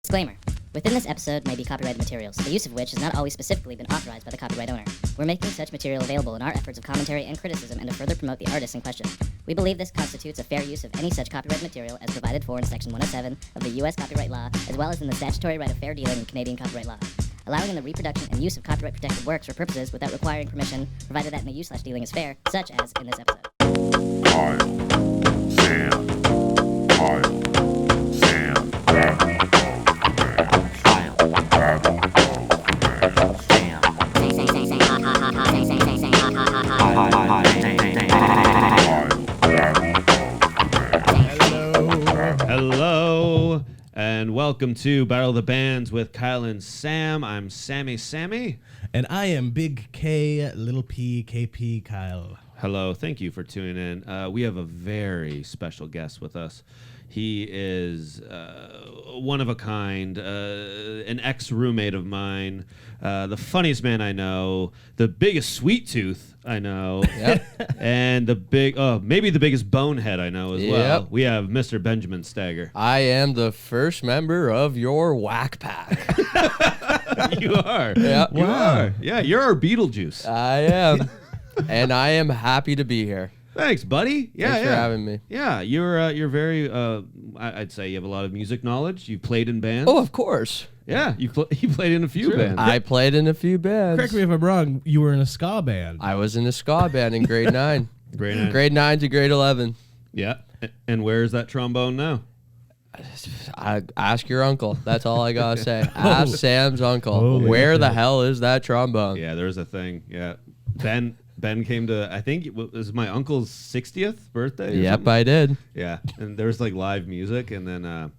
Disclaimer. Within this episode may be copyrighted materials, the use of which has not always specifically been authorized by the copyright owner. We're making such material available in our efforts of commentary and criticism and to further promote the artists in question. We believe this constitutes a fair use of any such copyright material as provided for in Section 107 of the U.S. Copyright Law, as well as in the statutory right of fair dealing in Canadian copyright law. Allowing in the reproduction and use of copyright-protected works for purposes without requiring permission, provided that the use/dealing is fair, such as in this episode. Kyle, Sam, Kyle, Sam, Battle of the Bands. Kyle, Battle of the Bands. Sam, Hello, and welcome to Battle of the Bands with Kyle and Sam. I'm Sammy. And I am Big K, Little P, KP, Kyle. Hello, thank you for tuning in. We have a very special guest with us. He is one of a kind, an ex-roommate of mine, the funniest man I know, the biggest sweet tooth I know, and maybe the biggest bonehead I know as well. We have Mr. Benjamin Stagger. I am the first member of your whack pack. You are. Yeah. You are. Yeah, you're our Beetlejuice. I am. And I am happy to be here. Thanks, buddy. Thanks for having me. Yeah, you're very. I'd say you have a lot of music knowledge. You played in bands. Oh, of course. Yeah, you played in a few bands. I played in a few bands. Correct me if I'm wrong, you were in a ska band. I was in a ska band in grade 9. Grade 9 to grade 11. Yeah, and where is that trombone now? I ask your uncle. That's all I gotta say. Ask Sam's uncle. Holy Where shit. the hell is that trombone? Yeah, there's a thing. Yeah, Ben came to, I think it was my uncle's 60th birthday. Or Yep, something. I did. Yeah, and there was like live music, and then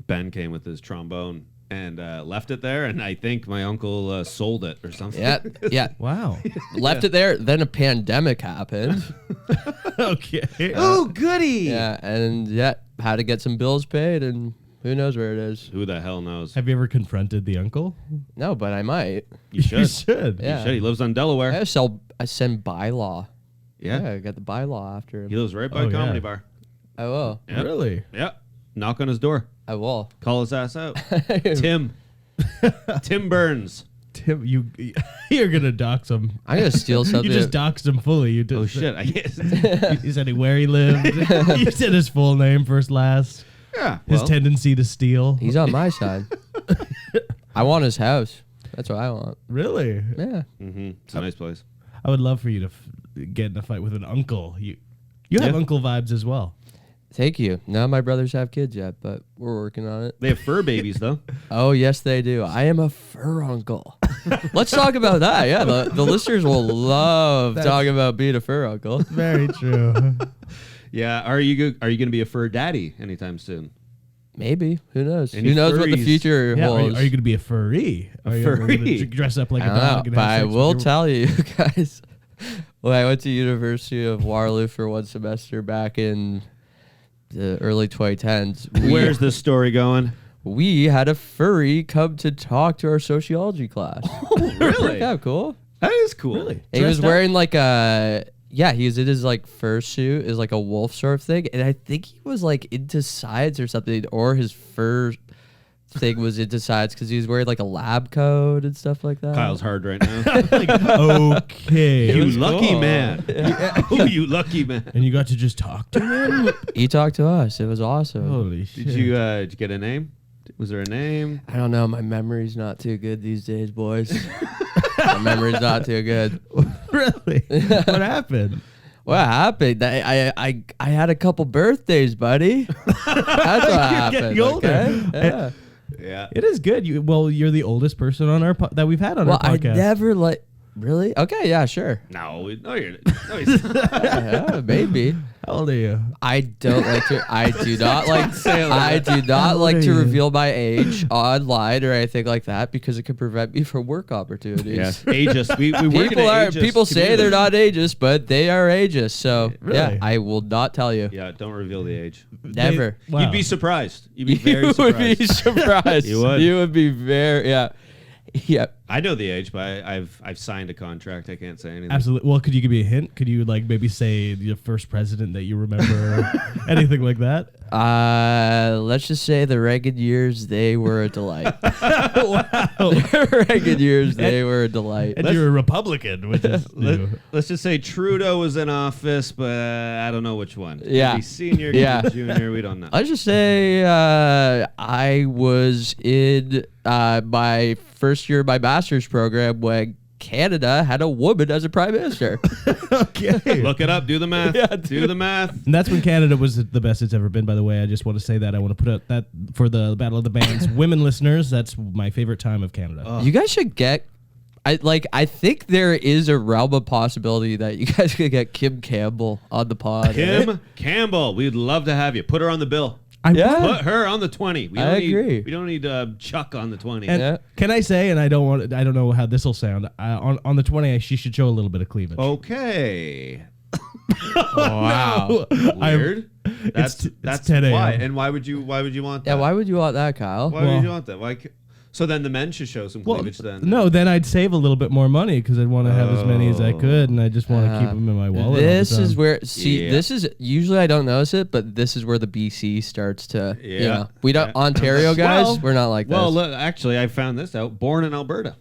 Ben came with his trombone and left it there, and I think my uncle sold it or something. Yeah. Wow. Left it there. Then a pandemic happened. Okay. Oh, goody! Yeah, and had to get some bills paid, and who knows where it is. Who the hell knows? Have you ever confronted the uncle? No, but I might. You should. You should. Yeah. You should. He lives on Delaware. I send bylaw. Yeah. I got the bylaw after him. He lives right by Oh, a comedy yeah. bar. I will. Yep. Really? Yep. Knock on his door. I will. Call his ass out. Tim. Tim Burns. Tim, you're going to dox him. I'm gonna steal something. You just doxed him fully. You did. Oh, shit. I guess. You said where he lived. You said his full name, first, last. Yeah. His well, tendency to steal. He's on my side. I want his house. That's what I want. Really? Yeah. It's a nice place. I would love for you to get in a fight with an uncle. You have Yeah. uncle vibes as well. Thank you. None of my brothers have kids yet, but we're working on it. They have fur babies, though. Oh, yes, they do. I am a fur uncle. Let's talk about that. Yeah, the listeners will love talking about being a fur uncle. Very true. Yeah. Are you going to be a fur daddy anytime soon? Maybe. Who knows? Any Who knows what the furries? future Yeah, holds? are you going to be a furry? Are you ever furry? gonna dress up like I a don't know, dog? And but have I sex with will your- tell you guys. Well, I went to University of Waterloo for one semester back in the early 2010s. Where's this story going? We had a furry come to talk to our sociology class. Really? Yeah, cool. That is cool. Really? He was Dressed up? wearing like he was in his like fursuit, is like a wolf sort of thing, and I think he was like into science or something, or his fur thing was into science because he was wearing like a lab coat and stuff like that. Kyle's hard right now. Okay. You was lucky cool. man. Oh, you lucky man. And you got to just talk to him? He talked to us. It was awesome. Holy shit. Did you get a name? Was there a name? I don't know. My memory's not too good these days, boys. My memory's not too good. Really? What happened? What happened? I had a couple birthdays, buddy. That's what happened. getting older. Okay? Yeah. Yeah. It is good. You're the oldest person on our that we've had on Well, our I podcast. never really. Okay, yeah, sure. No, he's not. Yeah, maybe. How old are you? I don't like to. I do not like. I do not like to reveal my age online or anything like that because it could prevent me from work opportunities. Yes, ageist. We work in People an are. ageist People say they're community. not ageist, but they are ageist. So Really? yeah, I will not tell you. Yeah, don't reveal the age. Never. Wow. You'd be surprised. You'd be very You would surprised. be surprised. You would. You would be very. Yeah. I know the age, but I've signed a contract. I can't say anything. Absolutely. Well, could you give me a hint? Could you like maybe say the first president that you remember, anything like that? Let's just say the Reagan years, they were a delight. Wow. Reagan years, they were a delight. And you're a Republican, which is new. Let's just say Trudeau was in office, but I don't know which one. Yeah. Could be senior, Yeah. could be junior, we don't know. Let's just say I was in my first year of my master's program when Canada had a woman as a prime minister. Okay. Look it up. Do the math. Yeah, do the math. And that's when Canada was the best it's ever been, by the way. I just want to say that. I want to put out that for the Battle of the Bands. Women listeners, that's my favorite time of Canada. You guys should get. I think there is a realm of possibility that you guys could get Kim Campbell on the pod. Kim Campbell, we'd love to have you. Put her on the bill. Yeah. Put her on the 20. We don't I need, agree. We don't need Chuck on the 20. And Yeah. can I say, and I don't know how this will sound, on the 20, she should show a little bit of cleavage. Okay. Wow. Weird. It's That's 10 a.m. why. And why would you want that? Yeah, why would you want that, Kyle? Why would you want that? So then the men should show some Well, cleavage then. no, then I'd save a little bit more money because I'd want to have as many as I could, and I just want to keep them in my wallet. This all the is time. where Yeah. this is usually I don't notice it, but this is where the BC starts to. Yeah. You know, we don't Ontario guys. We're not like Well, this. look, actually, I found this out. Born in Alberta.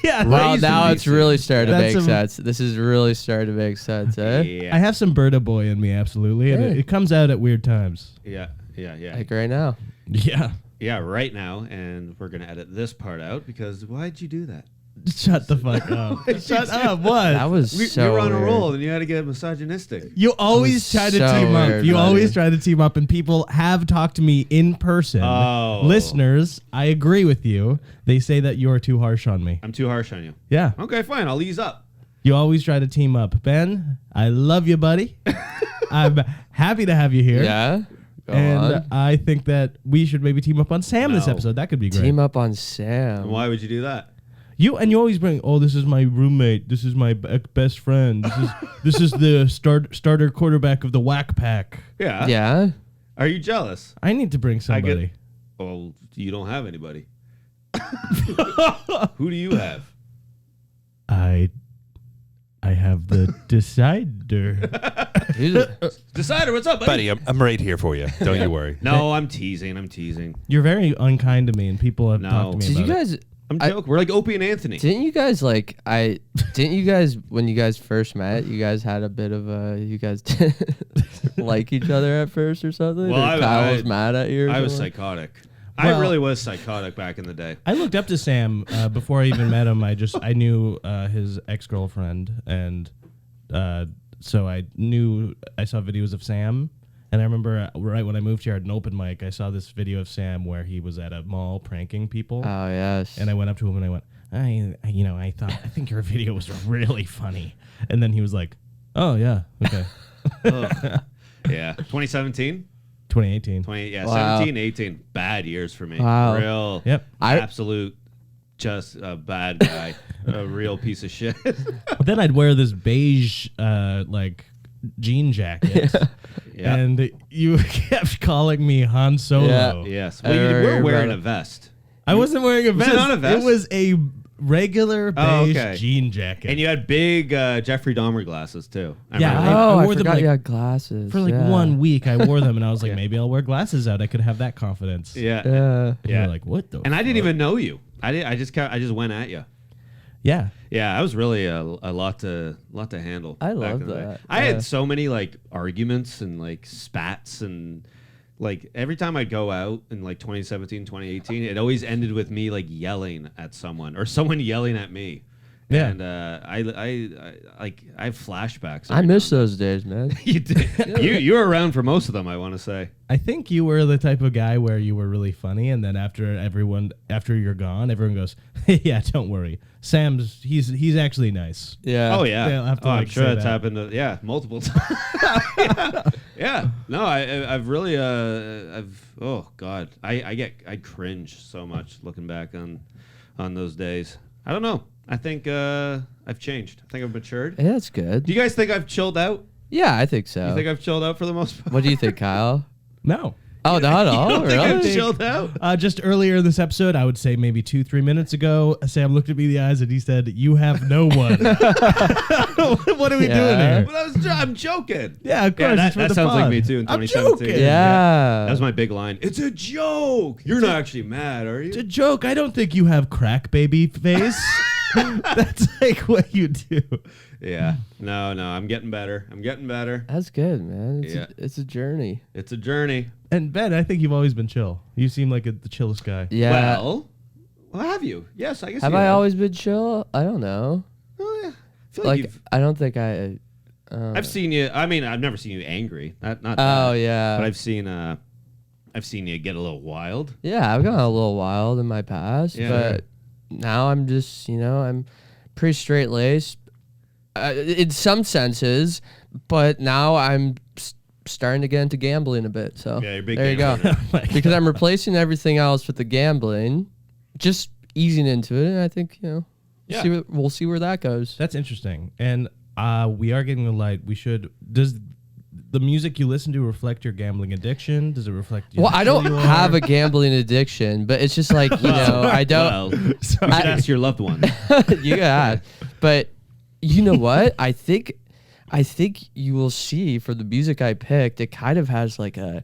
Yeah, Wow, raised in now it's BC. really starting to That's make a- sense. This is really starting to make sense, eh? Yeah. I have some Berta boy in me, absolutely, and Hey. it comes out at weird times. Yeah. Like right now. Yeah. Yeah, right now, and we're gonna edit this part out because why'd you do that? Shut the fuck up. Shut up. What? That was We so were on a weird. roll, and you had to get misogynistic. You always was try to so team up. weird, You buddy. always try to team up, and people have talked to me in person. Oh. Listeners, I agree with you. They say that you're too harsh on me. I'm too harsh on you. Yeah. Okay, fine. I'll ease up. You always try to team up. Ben, I love you, buddy. I'm happy to have you here. Yeah. Go And on. I think that we should maybe team up on Sam this No. episode. That could be great. Team up on Sam. And why would you do that? You always bring, oh, this is my roommate. This is my best friend. This is the starter quarterback of the Whack Pack. Yeah. Yeah. Are you jealous? I need to bring somebody. Well, you don't have anybody. Who do you have? I have the decider. Decider, what's up, buddy? Buddy, I'm right here for you. Don't you worry. No, I'm teasing. I'm teasing. You're very unkind to me, and people have No. talked to me Did you about it. guys? I'm I- joking. We're like Opie and Anthony. Didn't you guys didn't you guys when you guys first met, you guys had a bit of a you guys didn't like each other at first or something? Well, Or Kyle was mad at you. Or I was something? psychotic. Well- I really was psychotic back in the day. I looked up to Sam before I even met him. I knew his ex-girlfriend, and so I saw videos of Sam. And I remember right when I moved here at an open mic, I saw this video of Sam where he was at a mall pranking people. Oh yes. And I went up to him and I went, I think your video was really funny. And then he was like, oh yeah, okay. Yeah. 2017? 2018. Wow. 17, 18. Bad years for me. Wow. Real. Yep. Absolute. Just a bad guy. A real piece of shit. But then I'd wear this beige jean jacket. Yeah. And you kept calling me Han Solo. Yeah. Yes. I Well, you remember were wearing about a vest. I wasn't wearing a Was it vest. not a vest? It was a regular beige okay. jean jacket. And you had big Jeffrey Dahmer glasses, too. I Yeah, remember. Oh, I I wore them forgot like- you had glasses. For like yeah. 1 week, I wore them, and I was like, Yeah. maybe I'll wear glasses out. I could have that confidence. Yeah. Yeah. And Yeah. you're like, what the? And I didn't fuck? even know you. I just went at you. Yeah. Yeah, I was really a lot to handle. I back love in the day. that, I yeah. had so many like arguments and like spats and like every time I'd go out in like 2017, 2018, it always ended with me like yelling at someone or someone yelling at me. Yeah. And I have flashbacks. I every miss now those days, man. and then. You did. you were around for most of them, I want to say. I think you were the type of guy where you were really funny, and then after you're gone, everyone goes, "Yeah, don't worry, he's actually nice." Yeah. Oh yeah. They'll have to, I'm like, sure say that's that. happened. Multiple times. yeah. No, I've really oh god, I cringe so much looking back on those days. I don't know. I think I've changed. I think I've matured. Yeah, that's good. Do you guys think I've chilled out? Yeah, I think so. You think I've chilled out for the most part? What do you think, Kyle? No. Oh, not at all. don't think I'm Really? chilled out? Just earlier in this episode, I would say maybe 2-3 minutes ago, Sam looked at me in the eyes and he said, "You have no one." What are we doing Yeah. here? But I'm joking. Yeah, of course. Yeah, it's for that the sounds like pod. me too in I'm 2017. joking. Yeah. That was my big line. It's a joke. You're not actually mad, are It's a you? joke. I don't think you have crack baby face. That's like what you do. Yeah. No, I'm getting better. I'm getting better. That's good, man. Yeah. It's a journey. It's a journey. And Ben, I think you've always been chill. You seem like the chillest guy. Yeah. Well, have you? Yes, I guess have you I always been chill? I don't know. Oh, yeah. I feel Like, you've... I don't think I. I've seen you. I mean, I've never seen you angry. Not Oh that. yeah. But I've seen you get a little wild. Yeah, I've gone a little wild in my past, Yeah. but now I'm just, I'm pretty straight laced in some senses, but now I'm starting to get into gambling a bit. So Yeah, you're a big there you go. gambler. Because I'm replacing everything else with the gambling, just easing into it, and I think Yeah. we'll see where that goes. That's interesting. And we are getting a light. Does the music you listen to reflect your gambling addiction? Does it reflect Well, I don't who you have are? a gambling addiction, but it's just like I don't. Well, you should ask your loved one. You got, but you know what? I think you will see for the music I picked. It kind of has like a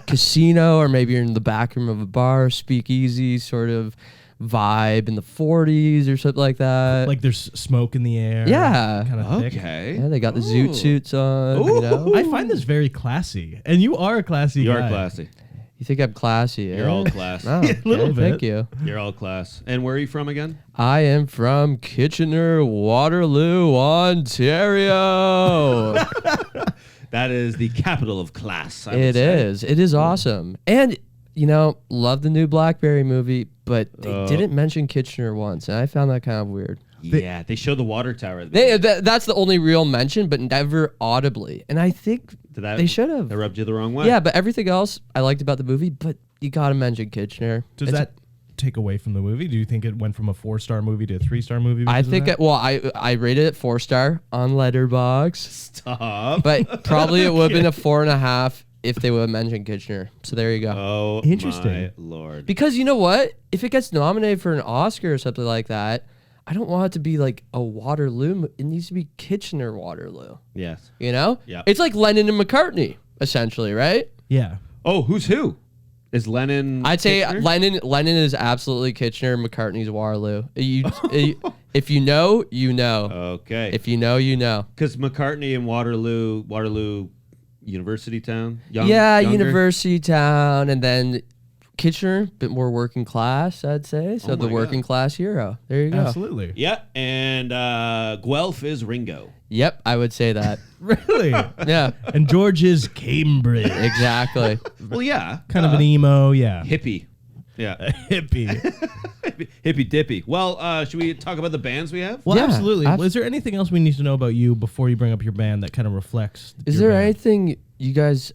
casino, or maybe you're in the back room of a bar, speakeasy sort of vibe in the 40s or something like that. Like there's smoke in the air. Yeah. Kind of thick. Okay. Yeah, they got the zoot suits on. You know? I find this very classy, and you are a classy You guy. are classy. You think I'm classy? You're eh? all class. Oh, Yeah, a little okay, bit. Thank you. You're all class. And where are you from again? I am from Kitchener, Waterloo, Ontario. That is the capital of class. I would It say. is. It is awesome. And, love the new Blackberry movie, but they didn't mention Kitchener once. And I found that kind of weird. Yeah, they show the water tower. At the That's the only real mention, but never audibly. And I think Did that, they should have. That rubbed you the wrong way. Yeah, but everything else I liked about the movie, but you got to mention Kitchener. Does It's- that take away from the movie? Do you think it went from a 4-star movie to a 3-star movie? I because of think, that? I rated it 4-star on Letterboxd, Stop. but probably it would have been a 4.5 if they would have mentioned Kitchener. So there you go. Oh, Interesting. my Lord. Because you know what? If it gets nominated for an Oscar or something like that, I don't want it to be like a Waterloo. It needs to be Kitchener Waterloo. Yes. You know? Yeah. It's like Lennon and McCartney, essentially, right? Yeah. Oh, who's who? Is Lennon? I'd say Kitchener? Lennon is absolutely Kitchener, McCartney's Waterloo. If you know, you know. Okay. If you know, you know. Because McCartney and Waterloo, University Town. Yeah, Younger? university town, and then Kitchener, bit more working class, I'd say. So Oh the my working class hero. There you go. Absolutely. Yeah, and Guelph is Ringo. Yep, I would say that. Really? Yeah, And George is Cambridge. exactly. Well, yeah. Kind of an emo, yeah. hippie. Yeah. Hippie. Hippie dippy. Well, should we talk about the bands we have? Well, Yeah, absolutely. abs- Is there anything else we need to know about you before you bring up your band that kind of reflects? Is your there band? anything you guys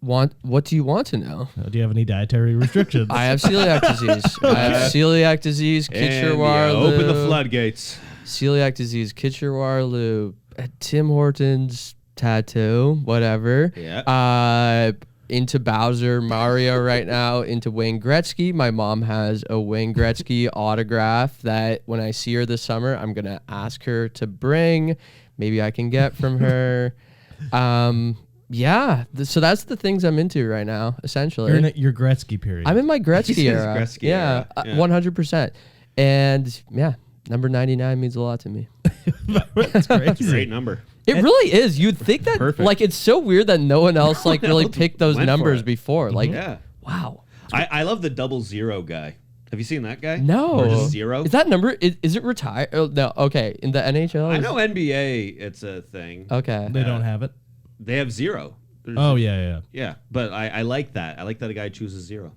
want? What do you want to know? Do you have any dietary restrictions? I have celiac disease. I have celiac disease, Kitchener And, Waterloo. open the floodgates. Celiac disease, Kitchener Waterloo, Tim Hortons tattoo, whatever. Yeah. Into Bowser, Mario right now, into Wayne Gretzky. My mom has a Wayne Gretzky autograph that when I see her this summer, I'm going to ask her to bring. Maybe I can get from her. Yeah. So that's the things I'm into right now, essentially. You're in your Gretzky period. I'm in my Gretzky He says era. Gretzky yeah, era. Yeah. 100%. And yeah, number 99 means a lot to me. That's crazy. Great number. It really is. You'd think that, Perfect. like, it's so weird that no one else, like, really else picked those went for numbers it. before. Like, Yeah. wow. I love the 00 guy. Have you seen that guy? No. Or just zero? Is that number, is it retired? Oh, no. Okay. In the NHL? I is- know NBA, it's a thing. Okay. They don't have it. They have 0. There's Oh, yeah. Yeah, but I like that. I like that a guy chooses 0.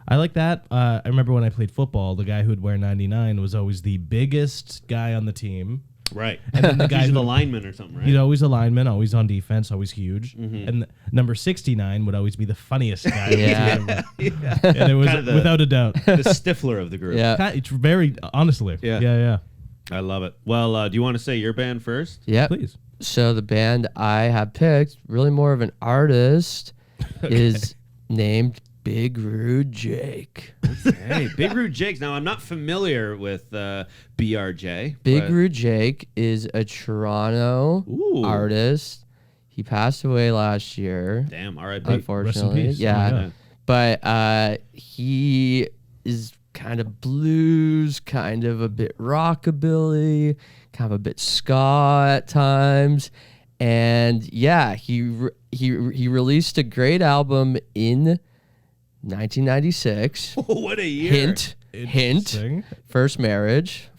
I like that. I remember when I played football, the guy who'd wear 99 was always the biggest guy on the team. Right. And then the guy He's who the lineman or something, right? He's always a lineman, always on defense, always huge. Mm-hmm. And number 69 would always be the funniest guy. Yeah. And it was Kinda the- without a doubt. the Stifler of the group. Yeah. It's very, honestly. Yeah. Yeah. I love it. Well, do you want to say your band first? Yep. Please. So the band I have picked, really more of an artist, is named Big Rude Jake. Hey, Big Rude Jake's. Now, I'm not familiar with BRJ. Big but- Rude Jake is a Toronto Ooh. artist. He passed away last year, Damn, R.I.P. unfortunately. peace. Yeah. Oh my God. But he is kind of blues, kind of a bit rockabilly, kind of a bit ska at times. And yeah, he released a great album in 1996. What a year. Hint. Interesting. First marriage.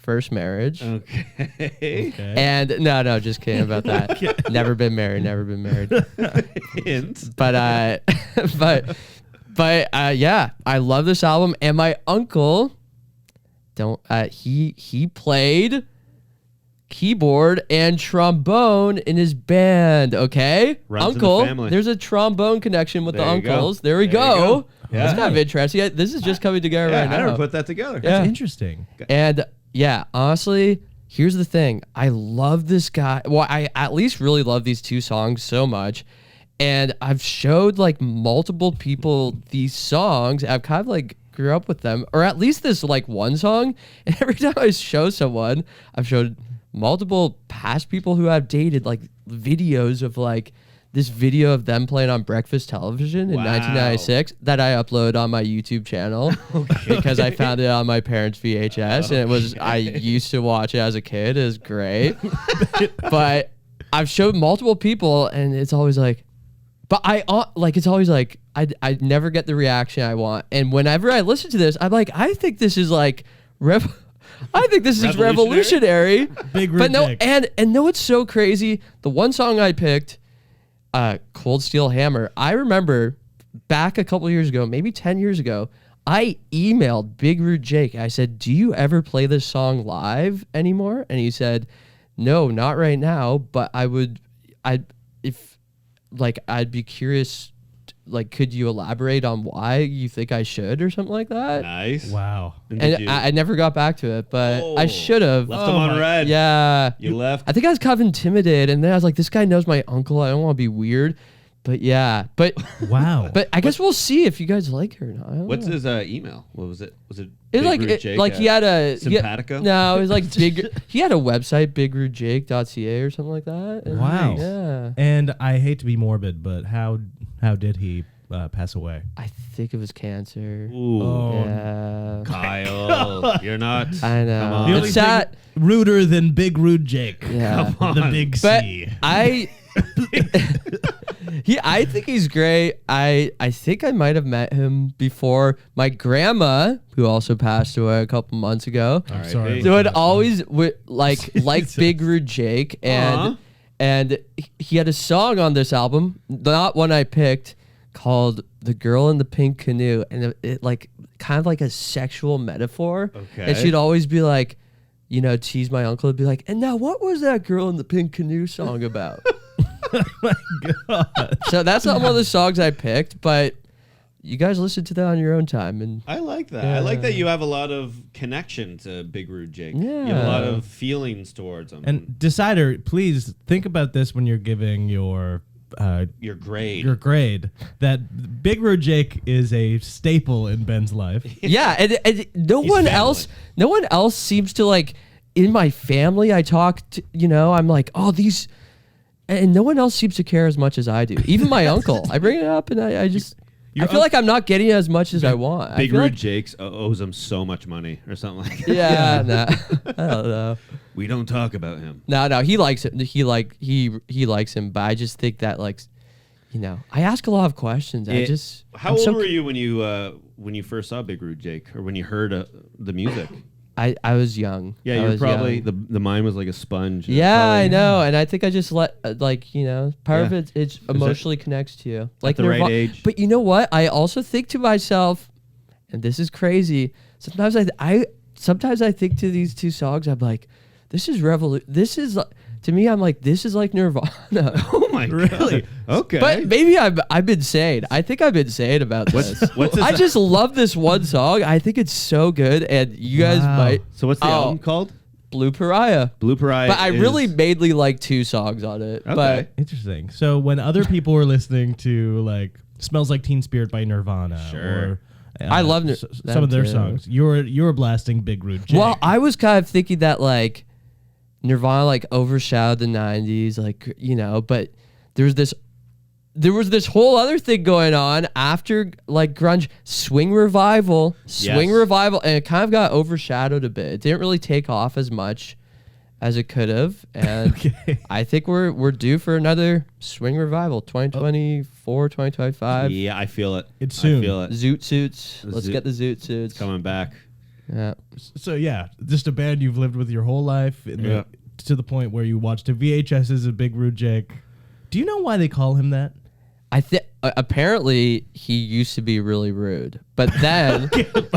Okay. And no, just kidding about that. Never been married. Hint. But yeah, I love this album. And my uncle, he played keyboard and trombone in his band. Okay, Runs in the uncle, family. there's a trombone connection with There the you go. uncles. There we There you go. go. Yeah. That's kind of interesting. This is just coming together Yeah, right I now. never put that together. Yeah. Interesting. And yeah, honestly, here's the thing. I love this guy. Well, I at least really love these two songs so much. And I've showed like multiple people these songs. I've kind of like grew up with them, or at least this like one song. And every time I show someone, I've showed multiple past people who I've dated like videos of like this video of them playing on breakfast television in Wow. 1996 that I upload on my YouTube channel because I found it on my parents' VHS and it was I used to watch it as a kid. It was great, but I've showed multiple people and it's always like, but it's always like I never get the reaction I want. And whenever I listen to this, I'm like, I think this is like I think this is revolutionary. Big Rude But no, Jake. and no, it's so crazy. The one song I picked, Cold Steel Hammer, I remember back a couple years ago, maybe 10 years ago, I emailed Big Rude Jake. I said, do you ever play this song live anymore? And he said, no, not right now, but I'd be curious, like, could you elaborate on why you think I should or something like that? Nice. Wow. And did And you- I never got back to it, but I Oh, should have. left them on red. Yeah. You left. I think I was kind of intimidated, and then I was like, "This guy knows my uncle. I don't want to be weird." But yeah, but Wow. I guess we'll see if you guys like it or not. I don't What's know. his email? What was it? Was it? It was Big like Rude Jake like he at had a Simpatico? No, it was like big. He had a website, bigrudejake.ca or something like that. And Wow. Yeah. And I hate to be morbid, but how did he pass away? I think it was cancer. Ooh. Oh, Yeah. Kyle, you're not. I Come know. on. The It's only sad. thing ruder than Big Rude Jake. Yeah. The big But C. I think he's great. I think I might have met him before. My grandma, who also passed away a couple months ago, I'm R.I.P. sorry. would always like Big Rude Jake, Uh-huh. and he had a song on this album, not one I picked, called "The Girl in the Pink Canoe," and it like kind of like a sexual metaphor. Okay. And she'd always be like, you know, tease my uncle and be like, "And now, what was that Girl in the Pink Canoe song about?" So that's not one of the songs I picked, but you guys listen to that on your own time. And I like that. I like that you have a lot of connection to Big Rude Jake. You have a Yeah. lot of feelings towards him. And decider, please think about this when you're giving your your grade. That Big Rude Jake is a staple in Ben's life. yeah, and no He's one family. else seems to like. In my family, I talk to, I'm like, oh, these, and no one else seems to care as much as I do. Even my uncle, I bring it up, and I just, I feel like I'm not getting as much as I want. Big I feel Rude like, Jakes owes him so much money or something like that. yeah, nah, I don't know. We don't talk about him. No, he likes it. He likes him, but I just think that like, I ask a lot of questions. How old were you when you first saw Big Rude Jake, or when you heard the music? I was young. Yeah, I you were was probably young. the mind was like a sponge. and Yeah, probably- I know, and I think I just let part of Yeah. it emotionally connects to you, like the right Nirvana. age. But you know what? I also think to myself, and this is crazy. Sometimes I think to these two songs, I'm like, this is This is to me, I'm like, this is like Nirvana. Oh my Really? god. Okay. But maybe I've been saying. I think I've been saying about this. what's this- I just love this one song. I think it's so good, and you guys Wow. might. So what's the Oh. album called? Blue Pariah. Blue Pariah. But I is- really mainly like two songs on it. Okay. But Interesting. So when other people were listening to like Smells Like Teen Spirit by Nirvana. Sure. Or, I love some of their too. songs. You're blasting Big Rude Jake. Well, I was kind of thinking that like Nirvana like overshadowed the 90s, like, you know, but there was this whole other thing going on after like grunge, swing revival, and it kind of got overshadowed a bit. It didn't really take off as much as it could have, and Okay. I think we're due for another swing revival, 2024, 2025. Yeah, I feel it. It's soon. I feel it. Zoot suits. Let's get the zoot suits. Coming back. Yeah. So yeah, just a band you've lived with your whole life, to the point where you watched a VHSs of Big Rude Jake. Do you know why they call him that? I think apparently he used to be really rude, but then,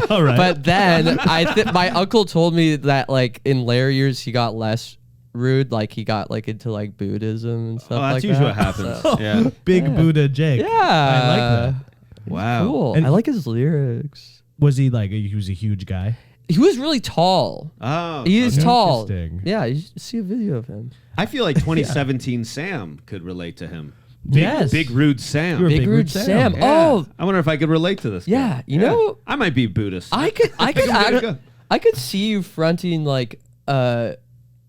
All right. but then I think my uncle told me that like in later years he got less rude, like he got like into like Buddhism and stuff. Oh, that's like usually that. what happens. So- Yeah. Big Buddha Jake. yeah, I like that. Wow. Cool. And- I like his lyrics. Was he like he was a huge guy? He was really tall. Oh, He is okay. tall. Interesting. Yeah, you should see a video of him. I feel like 2017 Sam could relate to him. Yes. Big Rude Sam. You're a Big Big Rude Rude Sam. Sam. Yeah. Oh, I wonder if I could relate to this. Yeah, guy. you know- I might be Buddhist. I could I'm gonna go. I could see you fronting like a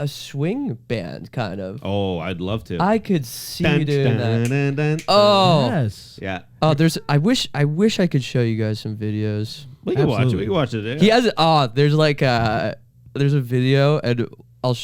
swing band kind of. Oh, I'd love to. I could see Dun, you doing dun, that. dun, dun, Oh. Yes. Yeah. Oh, I wish I could show you guys some videos. We can watch it. Absolutely. We can watch it. Yeah. He has there's like there's a video and I'll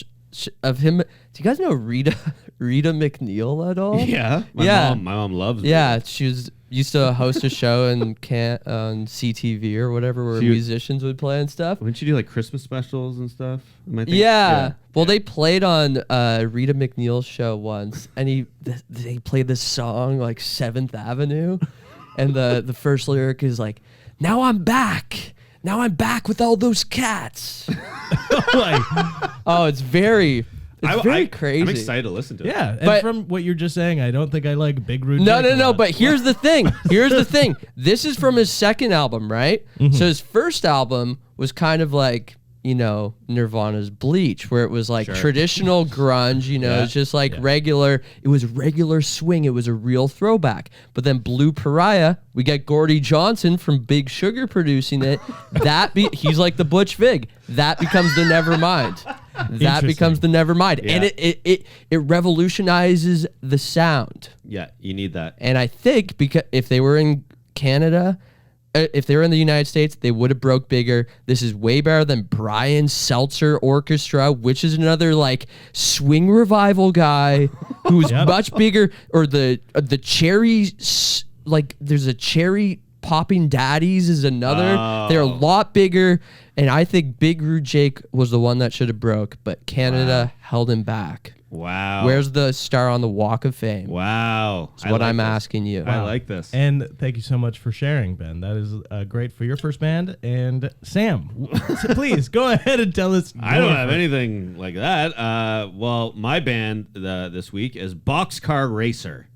of him. Do you guys know Rita McNeil at all? Yeah. Yeah. My mom loves it. Yeah, she used to host a show on CTV or whatever where She- musicians would play and stuff. Wouldn't you do like Christmas specials and stuff? Am I thinking- Yeah. Well, they played on Rita McNeil's show once, and they played this song like 7th Avenue, and the first lyric is like, "Now I'm back. Now I'm back with all those cats." Like, Oh, it's very crazy. I'm excited to listen to it. yeah. And But- from what you're just saying, I don't think I like Big Rude No, Jake no, a no. lot. But here's the thing. Here's the thing. This is from his second album, right? So his first album was kind of like, you know, Nirvana's Bleach, where it was like traditional grunge, you know, Yeah. it's just like regular. It was regular swing. It was a real throwback. But then Blue Pariah, we get Gordy Johnson from Big Sugar producing it. He's like the Butch Vig. That becomes the Nevermind. That Interesting. becomes the Nevermind. And Yeah. it revolutionizes the sound. Yeah, you need that. And I think because if they were in Canada, if they were in the United States, they would have broke bigger. This is way better than Brian Seltzer Orchestra, which is another like swing revival guy who's Yep. much bigger. Or the Cherry, like there's a Cherry Popping Daddies is another. They're a lot bigger. And I think Big Rude Jake was the one that should have broke, but Canada held him back. Wow. Where's the star on the Walk of Fame? Wow. That's what I'm asking you. I like this. And thank you so much for sharing, Ben. That is great for your first band. And Sam, please go ahead and tell us. I don't your have first- anything like that. Well, my band this week is Boxcar Racer.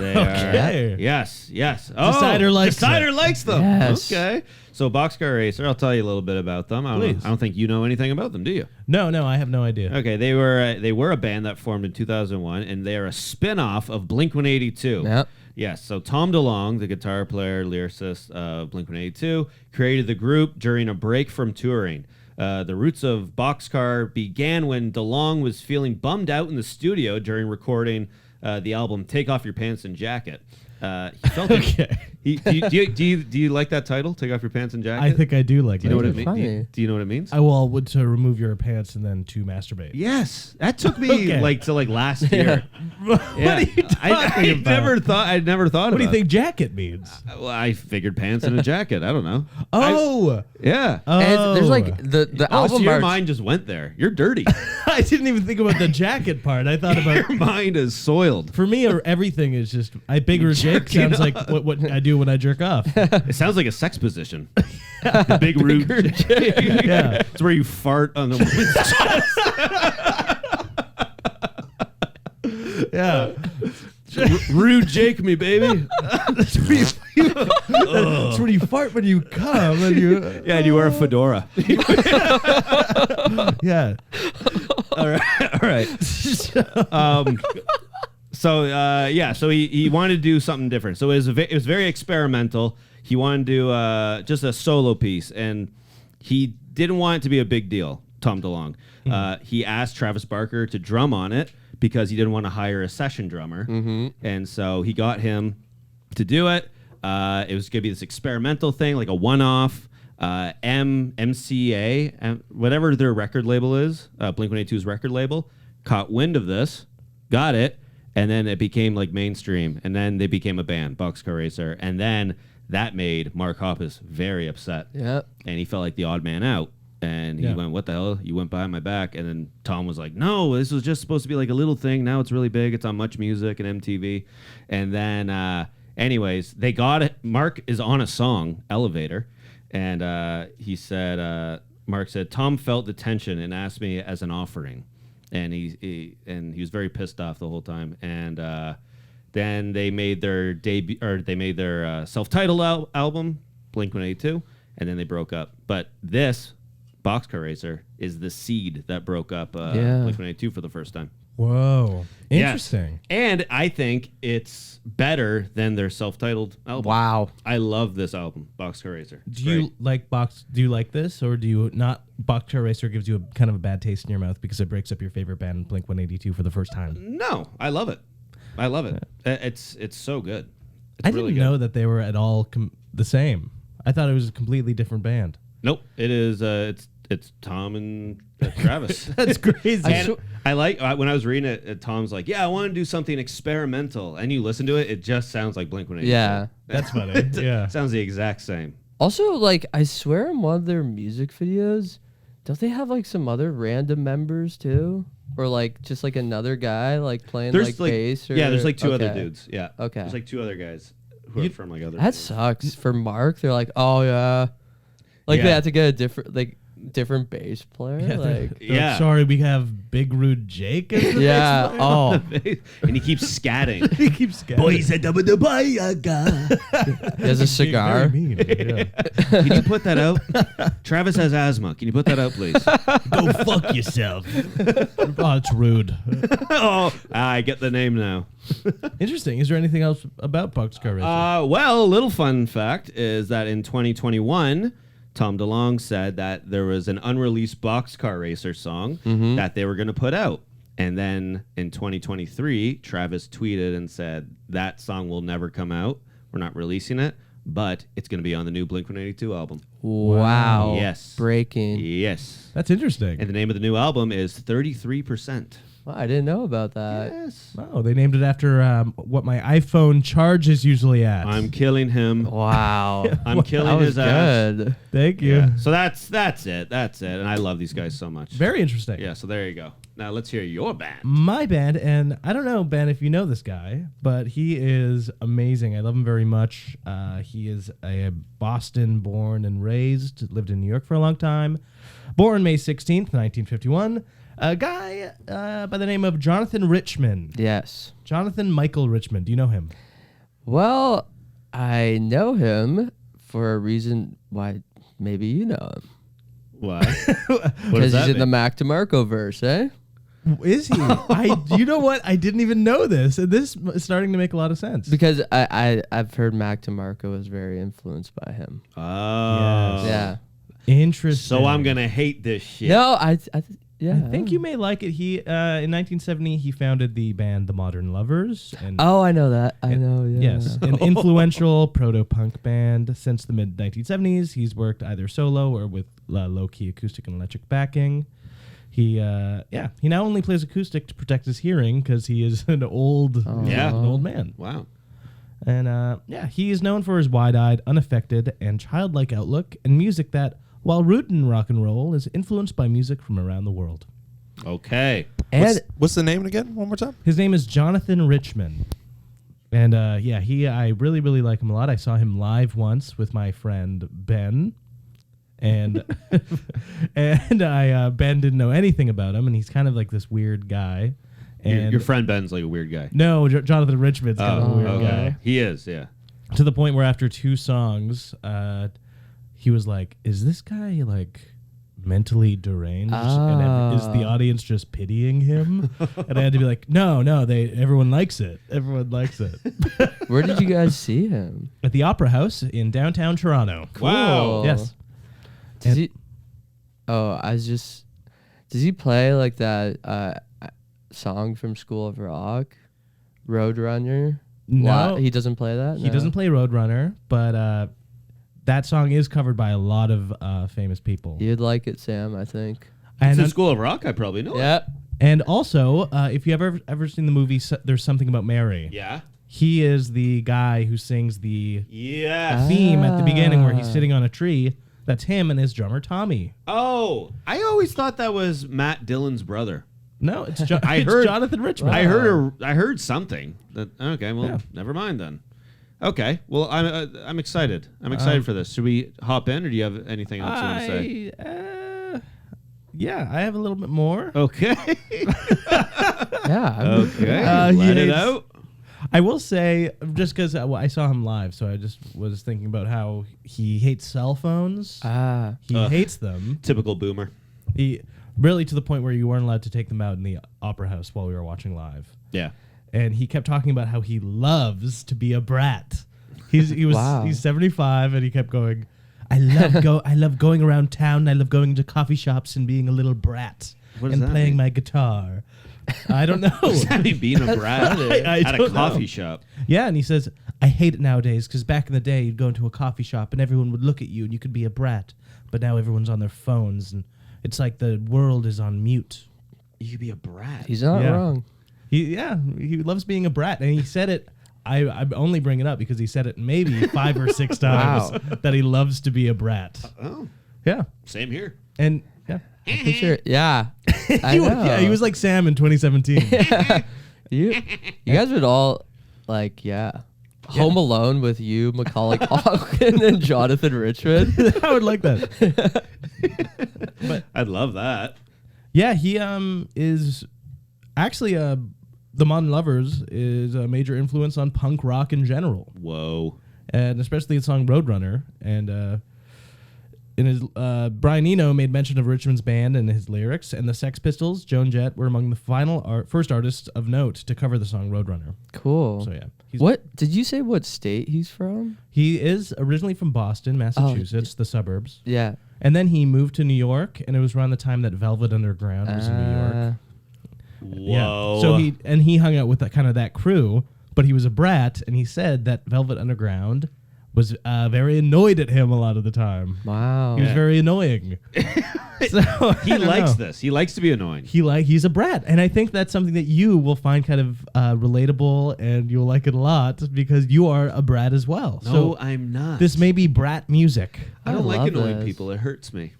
They Okay. are, yes. Oh, Decider likes Decider them. likes them. Yes. Okay. So Boxcar Racer, I'll tell you a little bit about them. Please. I don't think you know anything about them, do you? No, I have no idea. Okay, they were a band that formed in 2001, and they are a spin-off of Blink-182. Yep. Yes, so Tom DeLonge, the guitar player, lyricist of Blink-182, created the group during a break from touring. The roots of Boxcar began when DeLonge was feeling bummed out in the studio during recording the album "Take Off Your Pants and Jacket." He felt Okay. do you like that title? "Take Off Your Pants and Jacket"? I think I do like Do you know that. what it means? Funny. Do you know what it means? To remove your pants and then to masturbate. Yes, that took me Okay. last year. What are you talking about? I'd never thought. What do you about think jacket means? it. Well, I figured pants and a jacket. I don't know. Oh, Yeah. And there's like the Oh, so album your art. mind just went there. You're dirty. I didn't even think about the jacket part. I thought about. Your mind is soiled. For me, everything is just. Big Rude Jake Jerking sounds like what I do when I jerk off. It sounds like a sex position. The big rude. Yeah. It's where you fart on the woman's chest. Yeah. Rude Jake me, baby. That's when you fart when you come and you. Yeah, and you wear a fedora. Yeah. All right. So So so he wanted to do something different. So it was very experimental. He wanted to do just a solo piece, and he didn't want it to be a big deal. Tom DeLonge. He asked Travis Barker to drum on it because he didn't want to hire a session drummer, and so he got him to do it. It was going to be this experimental thing, like a one-off. MCA, whatever their record label is, Blink-182's record label, caught wind of this, got it, and then it became like mainstream, and then they became a band, Boxcar Racer, and then that made Mark Hoppus very upset. Yep. And he felt like the odd man out. And he went, what the hell? You went behind my back. And then Tom was like, no, this was just supposed to be like a little thing. Now it's really big. It's on Much Music and MTV. And then, anyways, they got it. Mark is on a song, Elevator. And he said, Mark said, Tom felt the tension and asked me as an offering. And he was very pissed off the whole time. And then they made their debut, or they made their self-titled album, Blink-182, and then they broke up. But this Boxcar Racer is the seed that broke up Blink-182 for the first time. Whoa. Yes. Interesting. And I think it's better than their self-titled album. Wow. I love this album, Boxcar Racer. It's Do you great. like Do you like this, or do you not? Boxcar Racer gives you a kind of a bad taste in your mouth because it breaks up your favorite band, Blink-182, for the first time. No, I love it. I love it. It's so good. It's I really didn't good. know that they were at all the same. I thought it was a completely different band. Nope. It is. It's Tom and Travis. That's crazy. And I like when I was reading it. Tom's like, "Yeah, I want to do something experimental," and you listen to it, it just sounds like Blink-182. Yeah. That's funny. Yeah. Sounds the exact same. Also, like, I swear in one of their music videos, don't they have like some other random members too? Or like just like another guy like playing like bass? Or, there's like two other okay. dudes. Yeah. Okay. There's like two other guys who are from like other. That bands. sucks for Mark. They're like, oh yeah, like they Yeah. have to get a different bass player. Like, Yeah. Sorry, we have Big Rude Jake. As the yeah. bass player. Oh, And he keeps scatting. He keeps scatting. he has a cigar. Very mean. Yeah. Can you put that out? Travis has asthma. Can you put that out, please? Go fuck yourself. Oh, it's rude. I get the name now. Interesting. Is there anything else about Boxcar Racer? Well, a little fun fact is that in 2021, Tom DeLonge said that there was an unreleased Boxcar Racer song that they were going to put out. And then in 2023, Travis tweeted and said, that song will never come out. We're not releasing it, but it's going to be on the new Blink-182 album. Wow. Yes. Breaking. Yes. That's interesting. And the name of the new album is 33%. Wow, I didn't know about that. Yes. Oh, they named it after what my iPhone charge is usually at. I'm killing him. Wow. I'm killing That was his ass. good. Thank you. Yeah. So that's it. That's it. And I love these guys so much. Very interesting. Yeah, so there you go. Now let's hear your band. My band, and I don't know, Ben, if you know this guy, but he is amazing. I love him very much. He is a Boston born and raised, lived in New York for a long time. Born May 16th, 1951. A guy by the name of Jonathan Richman. Yes. Jonathan Michael Richman. Do you know him? Well, I know him for a reason why maybe you know him. Why? What Because he's in the Mac DeMarco verse, eh? Is he? You know what? I didn't even know this. And this is starting to make a lot of sense. Because I've heard Mac DeMarco was very influenced by him. Oh. Yes. Yeah. Interesting. So I'm going to hate this shit. No, yeah. I think you may like it. He in 1970 he founded the band The Modern Lovers. And Oh, I know that. I know. Yeah. Yes, an influential proto-punk band. Since the mid-1970s, he's worked either solo or with low-key acoustic and electric backing. He now only plays acoustic to protect his hearing because he is an old man. Wow. And he is known for his wide-eyed, unaffected, and childlike outlook and music that, while rooted in rock and roll, is influenced by music from around the world. Okay. And What's the name again? One more time. His name is Jonathan Richman. And I really, really like him a lot. I saw him live once with my friend Ben. And Ben didn't know anything about him, and he's kind of like this weird guy. And Your friend Ben's like a weird guy. no, Jonathan Richman's kind of a weird guy. He is, yeah. To the point where after 2 songs, he was like, "Is this guy like mentally deranged, and is the audience just pitying him? And I had to be like, no, everyone likes it. Everyone likes it. Where did you guys see him? At the Opera House in downtown Toronto. Wow. Yes. Does And- he? Oh, does he play like that song from School of Rock, Roadrunner? No, He doesn't play that. he doesn't play Roadrunner, but that song is covered by a lot of famous people. You'd like it, Sam. I think. It's And in School of Rock. I probably know. Yeah. and also, if you ever seen the movie There's Something About Mary, Yeah. he is the guy who sings the Yeah. theme at the beginning where he's sitting on a tree. That's him and his drummer Tommy. Oh, I always thought that was Matt Dillon's brother. No, it's, it's heard- Jonathan Richman. I heard something. That okay. Well, Yeah. never mind then. Okay. Well, I'm excited. I'm excited for this. Should we hop in, or do you have anything else you want to say? Yeah, I have a little bit more. Okay. Yeah. Okay. he Let it hates- out. I will say, just because I saw him live, so I just was thinking about how he hates cell phones. He Ugh. hates them. Typical boomer. He really to the point where you weren't allowed to take them out in the opera house while we were watching live. Yeah. And he kept talking about how he loves to be a brat. He's 75 and he kept going, I love going around town. I love going to coffee shops and being a little brat What does and that playing mean? my guitar. I don't know. Does that mean being a brat I at a don't coffee know. shop? Yeah, and he says, I hate it nowadays because back in the day you'd go into a coffee shop and everyone would look at you and you could be a brat. But now everyone's on their phones and it's like the world is on mute. You could be a brat. He's not Yeah. wrong. He loves being a brat. And he said it, I only bring it up because he said it maybe 5 or 6 times Wow. that he loves to be a brat. Oh, Yeah. same here. And yeah. Picture, yeah. I He know. was, he was like Sam in 2017. You guys would all like, Home Alone with you, Macaulay Culkin, and Jonathan Richman. I would like that. I'd love that. Yeah, he is actually the Modern Lovers is a major influence on punk rock in general, Whoa. and especially the song Roadrunner. And in his Brian Eno made mention of Richmond's band and his lyrics, and the Sex Pistols, Joan Jett, were among the first artists of note to cover the song Roadrunner. Cool. So yeah, What did you say? What state he's from? he is originally from Boston, Massachusetts, the suburbs, Yeah. and then he moved to New York, and it was around the time that Velvet Underground was in New York. Whoa. So he hung out with that kind of that crew, but he was a brat, and he said that Velvet Underground was very annoyed at him a lot of the time. Wow. He was very annoying. So he I don't likes know. this. He likes to be annoying. He's a brat, and I think that's something that you will find kind of relatable, and you'll like it a lot because you are a brat as well. No, So I'm not. this may be brat music. I don't like love annoying this. people. It hurts me.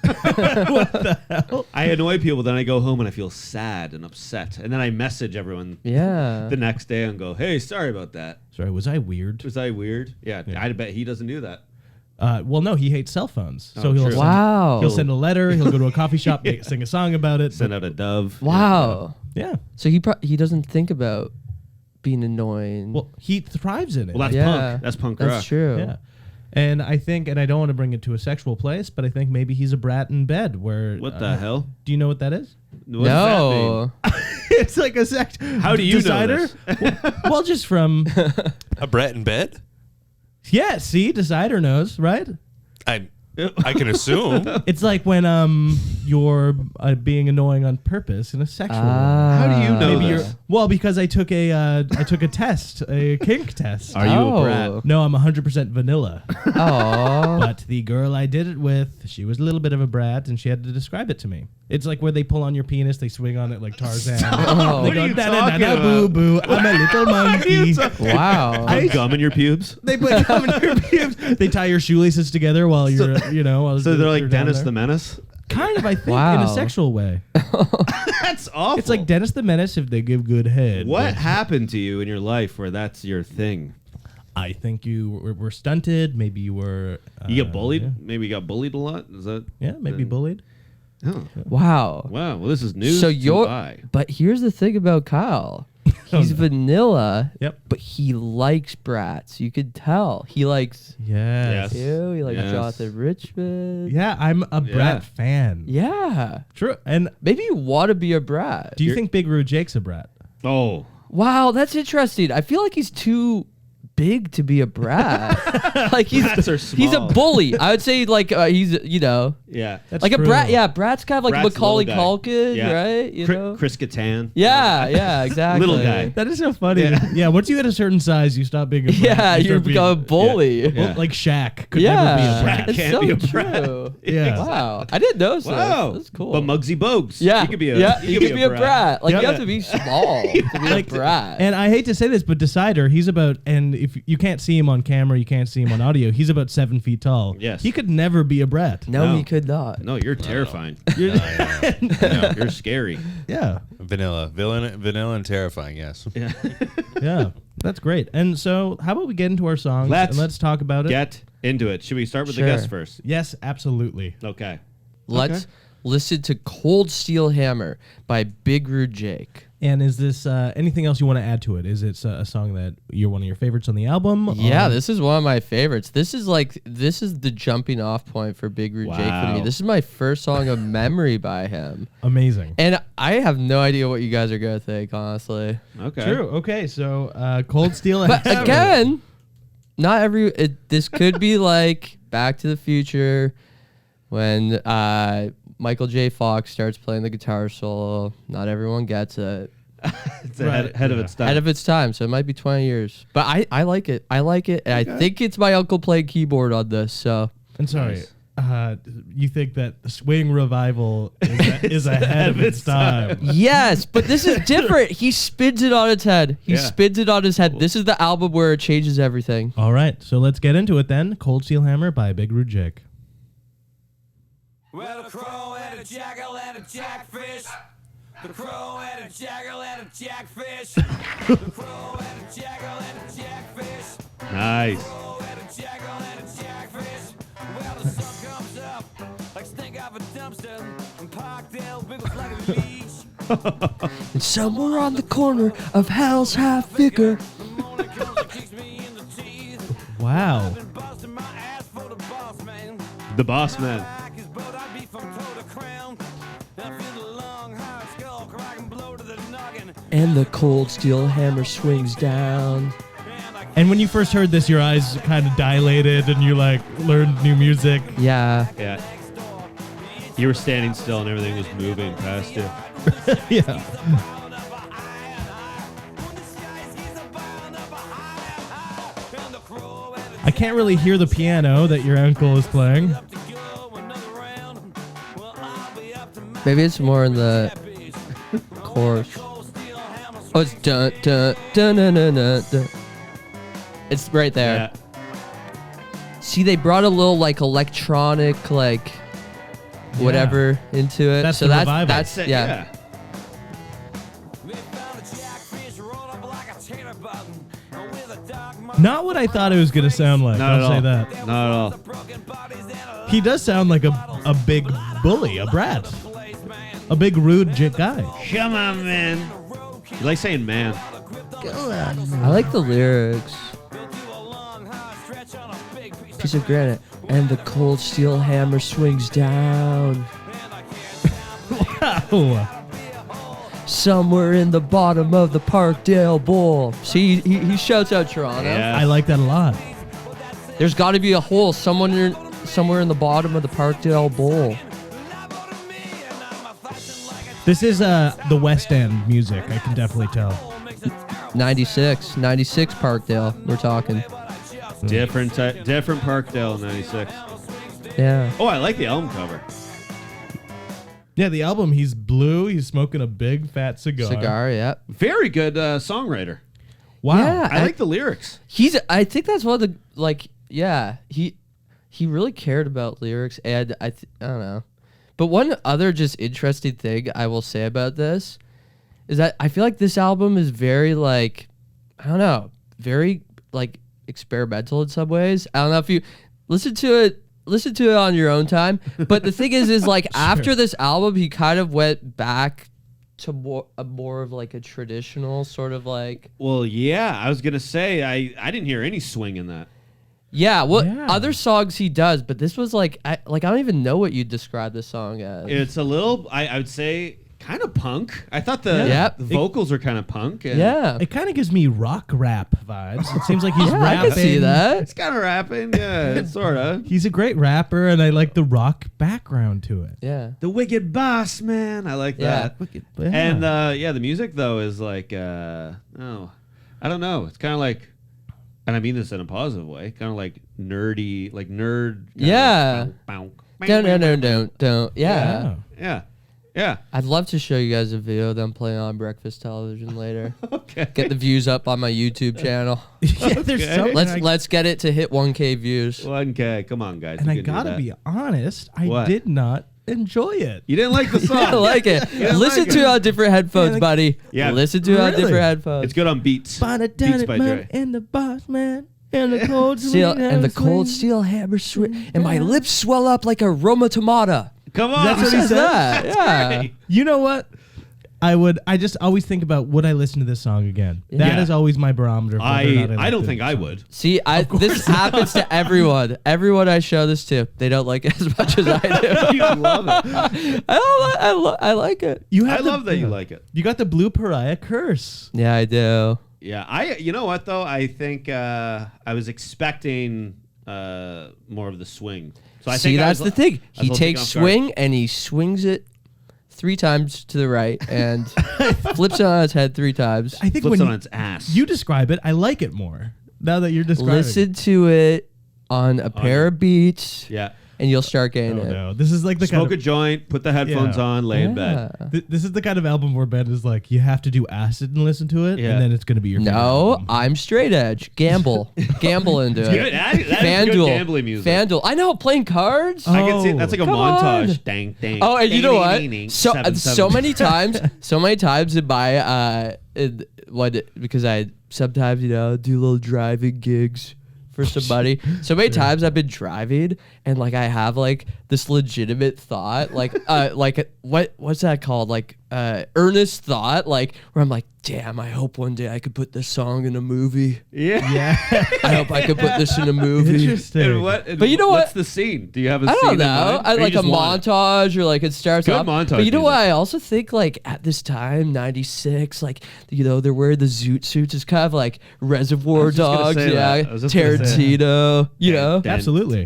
What the hell? I annoy people, then I go home and I feel sad and upset, and then I message everyone Yeah. the next day and go, "Hey, sorry about that. Sorry, was I weird? Was I weird?" Yeah, Yeah. I bet he doesn't do that. Well, no, he hates cell phones. Oh, So he'll true. send, Wow. he'll send a letter. He'll go to a coffee shop, sing a song about it. Send out a dove. Wow. Yeah. So he doesn't think about being annoying. Well, he thrives in it. Well, that's yeah. punk. That's punk rock. That's true. Yeah. And I think, and I don't want to bring it to a sexual place, but I think maybe he's a brat in bed. Where What the hell? Do you know what that is? What does that mean? No. It's like a sex. How do you know this? well, just from A brat in bed? yeah. See, Decider knows, right? I can assume. It's like when you're being annoying on purpose in a sexual way. How do you know Maybe this? well, because I took a test, a kink test. Are you a brat? Oh. No, I'm 100% vanilla. Oh. But the girl I did it with, she was a little bit of a brat, and she had to describe it to me. It's like where they pull on your penis, they swing on it like Tarzan. Oh. They What go, are you "Da, da, da, talking da, about?" boo boo, I'm a little monkey. Wow. Put gum in your pubes. They put gum in your pubes. They tie your shoelaces together while you're, while So they're like you're down Dennis there. the Menace. Kind of, I think, in Wow. a sexual way. That's awful. It's like Dennis the Menace if they give good head. What happened to you in your life where that's your thing? I think you were stunted. Maybe you were. You get bullied? Yeah, Maybe you got bullied a lot? Is that? maybe bullied. Oh. Wow. Wow. Well, this is news. So to you're I. But here's the thing about Kyle. He's vanilla. Yep. But he likes brats. You could tell. He likes Yes. you. He likes Yes. Jonathan Richman. Yeah, I'm a brat fan. Yeah. True. And Maybe you want to be a brat. do you think Big Rude Jake's a brat? Oh, Wow, that's interesting. I feel like he's too big to be a brat. Like Brats are he's a small. bully. I would say like he's yeah. That's like true. a brat. Yeah, brat's kind of like Brat's Macaulay little guy. Culkin, Yeah. right? You know? Chris Kattan. Yeah, exactly. Little guy. That is so funny. Yeah. Yeah. Once you hit a certain size, you stop being a brat. Yeah, you start being- become a bully. Yeah. Like Shaq could never be a Yeah, brat. it's Can't so be a brat. true. Yeah. Wow, I didn't know so. Wow. That's cool. But Muggsy Bogues. yeah, He could be a, yeah, he you could could be a brat. Like Yep. you have to be small to be a brat. And I hate to say this, but Decider, he's about, and if you can't see him on camera, you can't see him on audio, he's about 7 feet tall. Yes. He could never be a brat. no, No. he could not. No, you're terrifying. No. You're scary. Yeah. Vanilla and terrifying. Yes. Yeah. Yeah. That's great. And so, how about we get into our songs and let's talk about it? Get into it. Should we start with Sure. the guest first? Yes, absolutely. Okay. Let's listen to Cold Steel Hammer by Big Rude Jake. And is this anything else you want to add to it? Is it a song that you're one of your favorites on the album? Yeah, this is one of my favorites. This is the jumping off point for Big Rude Jake for me. Wow. This is my first song of memory by him. Amazing. And I have no idea what you guys are going to think, honestly. Okay. True. Okay, so Cold Steel. But Hammer. again, not this could be like Back to the Future when Michael J. Fox starts playing the guitar solo. Not everyone gets it. It's Right, ahead of yeah. its time. Ahead of its time, so it might be 20 years. But I like it. I like it. And I think it's my uncle playing keyboard on this, so. And sorry, Nice. you think that the swing revival is ahead of its time? Yes, but this is different. He spins it on its head. He Yeah. spins it on his head. This is the album where it changes everything. All right, so let's get into it then. Cold Steel Hammer by Big Rude Jake. Well, a crow and a jackal and a jackfish. The crow and a jackal and a jackfish. The crow and a jackal and a jackfish. Nice. Crow and a jackal and a jackfish. Well, the sun comes up like stink off a dumpster. And Parkdale wiggles like a leech. And somewhere on the corner of Hell's Half Vicar. The morning comes and kicks me in the teeth. Wow. Been busting my ass for the boss man. The Boss Man. Like his boat, I be from toe to crown. I feel the long, hard skull crack and blow to the noggin. And the cold steel hammer swings down. And when you first heard this, your eyes kind of dilated, and you like learned new music. Yeah. Yeah. You were standing still and everything was moving past you. Yeah. I can't really hear the piano that your uncle is playing. Maybe it's more in the chorus. Oh, it's dun dun dun dun dun dun. dun. It's right there. Yeah. See, they brought a little like electronic like whatever into it. That's so the that's revival. that's yeah. Not what I thought it was gonna sound like. Not I'll say at all. that. Not at all. He does sound like a big bully, a brat, a big rude guy. Come on, man. You like saying man. I like the lyrics. Piece of granite and the cold steel hammer swings down. Oh, Somewhere in the bottom of the Parkdale Bowl. See, he shouts out Toronto. Yeah. I like that a lot. There's got to be a hole somewhere in the bottom of the Parkdale Bowl. This is the West End music. I can definitely tell. 96 Parkdale. We're talking. Different Parkdale 96. Yeah. Oh, I like the album cover. Yeah, the album. He's blue. He's smoking a big fat cigar. Cigar. Yeah. Very good songwriter. Wow. Yeah. I like the lyrics. I think that's one of the yeah. He really cared about lyrics, and I don't know. But one other just interesting thing I will say about this is that I feel like this album is very I don't know, very experimental in some ways. I don't know if you listen to it on your own time. But the thing is after this album, he kind of went back to more of like a traditional sort of like. Well, yeah, I was gonna say I didn't hear any swing in that. Yeah, well, Yeah. other songs he does, but this was like I don't even know what you'd describe this song as. It's a little, I would say, kind of punk. I thought the Yep. vocals are kind of punk. And Yeah. It kind of gives me rock rap vibes. It seems like he's Yeah, rapping. I can see that. it's kind of rapping. Yeah, sort of. He's a great rapper, and I like the rock background to it. Yeah. The Wicked Boss, man. I like Yeah. that. Wicked. And the music though is like, I don't know. It's kind of like, and I mean this in a positive way, kind of like nerdy, like nerd. Yeah. Bow, Don't. Yeah. Yeah. Yeah. I'd love to show you guys a video of them playing on breakfast television later. Okay. Get the views up on my YouTube channel. Yeah, there's Okay. so Let's get it to hit 1K views. 1K. Come on, guys. and You I can do gotta that. be honest, I What? did not enjoy it. You didn't like the song. I like it. didn't Listen like to it. it on different headphones, like- buddy. Yeah. Listen to it on Really? different headphones. It's good on Beats. But I Beats done it, by man, Dre. and the boss man, and the cold Steel swing and the swing. cold steel hammer and my lips swell up like a Roma tomata. Come on. That's what he Says said? that. Yeah. Great. You know what? I just always think about, would I listen to this song again? That Yeah. is always my barometer. For whether or not I like don't the think I song. would. See, this happens to everyone. Everyone I show this to, they don't like it as much as I do. You love it. I like it. You I have the- love that you like it. You got the Blue Pariah curse. Yeah, I do. Yeah, you know what though? I think I was expecting more of the swing. So I See, think that's the thing. I was He a little takes taken off guard. swing and he swings it 3 times to the right and flips it on its head 3 times. I think Flips when it on its ass. you describe it, I like it more. Now that you're describing Listen to it on a pair of beats, Yeah. and you'll start it. getting Oh, it. no. This is like the Smoke kind a of, joint, put the headphones Yeah. on, lay in bed. Yeah. this is the kind of album where Ben is like, you have to do acid and listen to it, Yeah. and then it's gonna be your favorite No, album. I'm straight edge. Gamble into Dude, it. that is good FanDuel. gambling music. FanDuel. I know, playing cards. I can see that's like a Come montage. on. Dang, dang. Oh, and you know what? ding, ding, So seven, so seven. many times in my because I sometimes do little driving gigs for somebody. So many times I've been driving and like I have like this legitimate thought, like what's that called? Like earnest thought, like where I'm like, damn, I hope one day I could put this song in a movie. Yeah. Yeah. I hope I could put this in a movie. Interesting. And what? and But you know what's what? the scene? Do you have a I scene? don't in know. mind? I Or you like a just want it? montage or like it starts Good off. montage But you know what? music. I also think like at this time, 96, like, they're wearing the zoot suits. It's kind of like Reservoir was just gonna Dogs. say Yeah. that. I was just gonna say Tarantino, you know? Absolutely.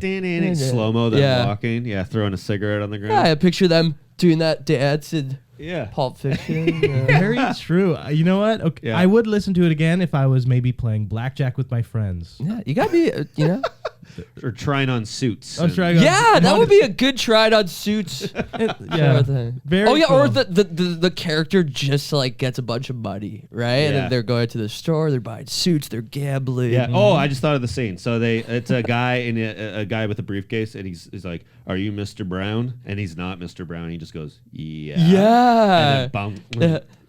Slow mo, then Yeah. walking. Yeah, throwing a cigarette on the Yeah, ground. I picture them doing that dance in Yeah. Pulp Fiction. yeah. Very true. You know what? Okay, Yeah. I would listen to it again if I was maybe playing blackjack with my friends. Yeah, you gotta be, Or trying on suits. I was and- trying to- Yeah, that would be a good try on suits. Yeah. Very Oh yeah, or cool. the character just like gets a bunch of money, right? And Yeah. then they're going to the store, they're buying suits, they're gambling. Yeah. Oh, I just thought of the scene. So it's a guy in a guy with a briefcase, and he's like, "Are you Mr. Brown?" And he's not Mr. Brown. He just goes, "Yeah." Yeah.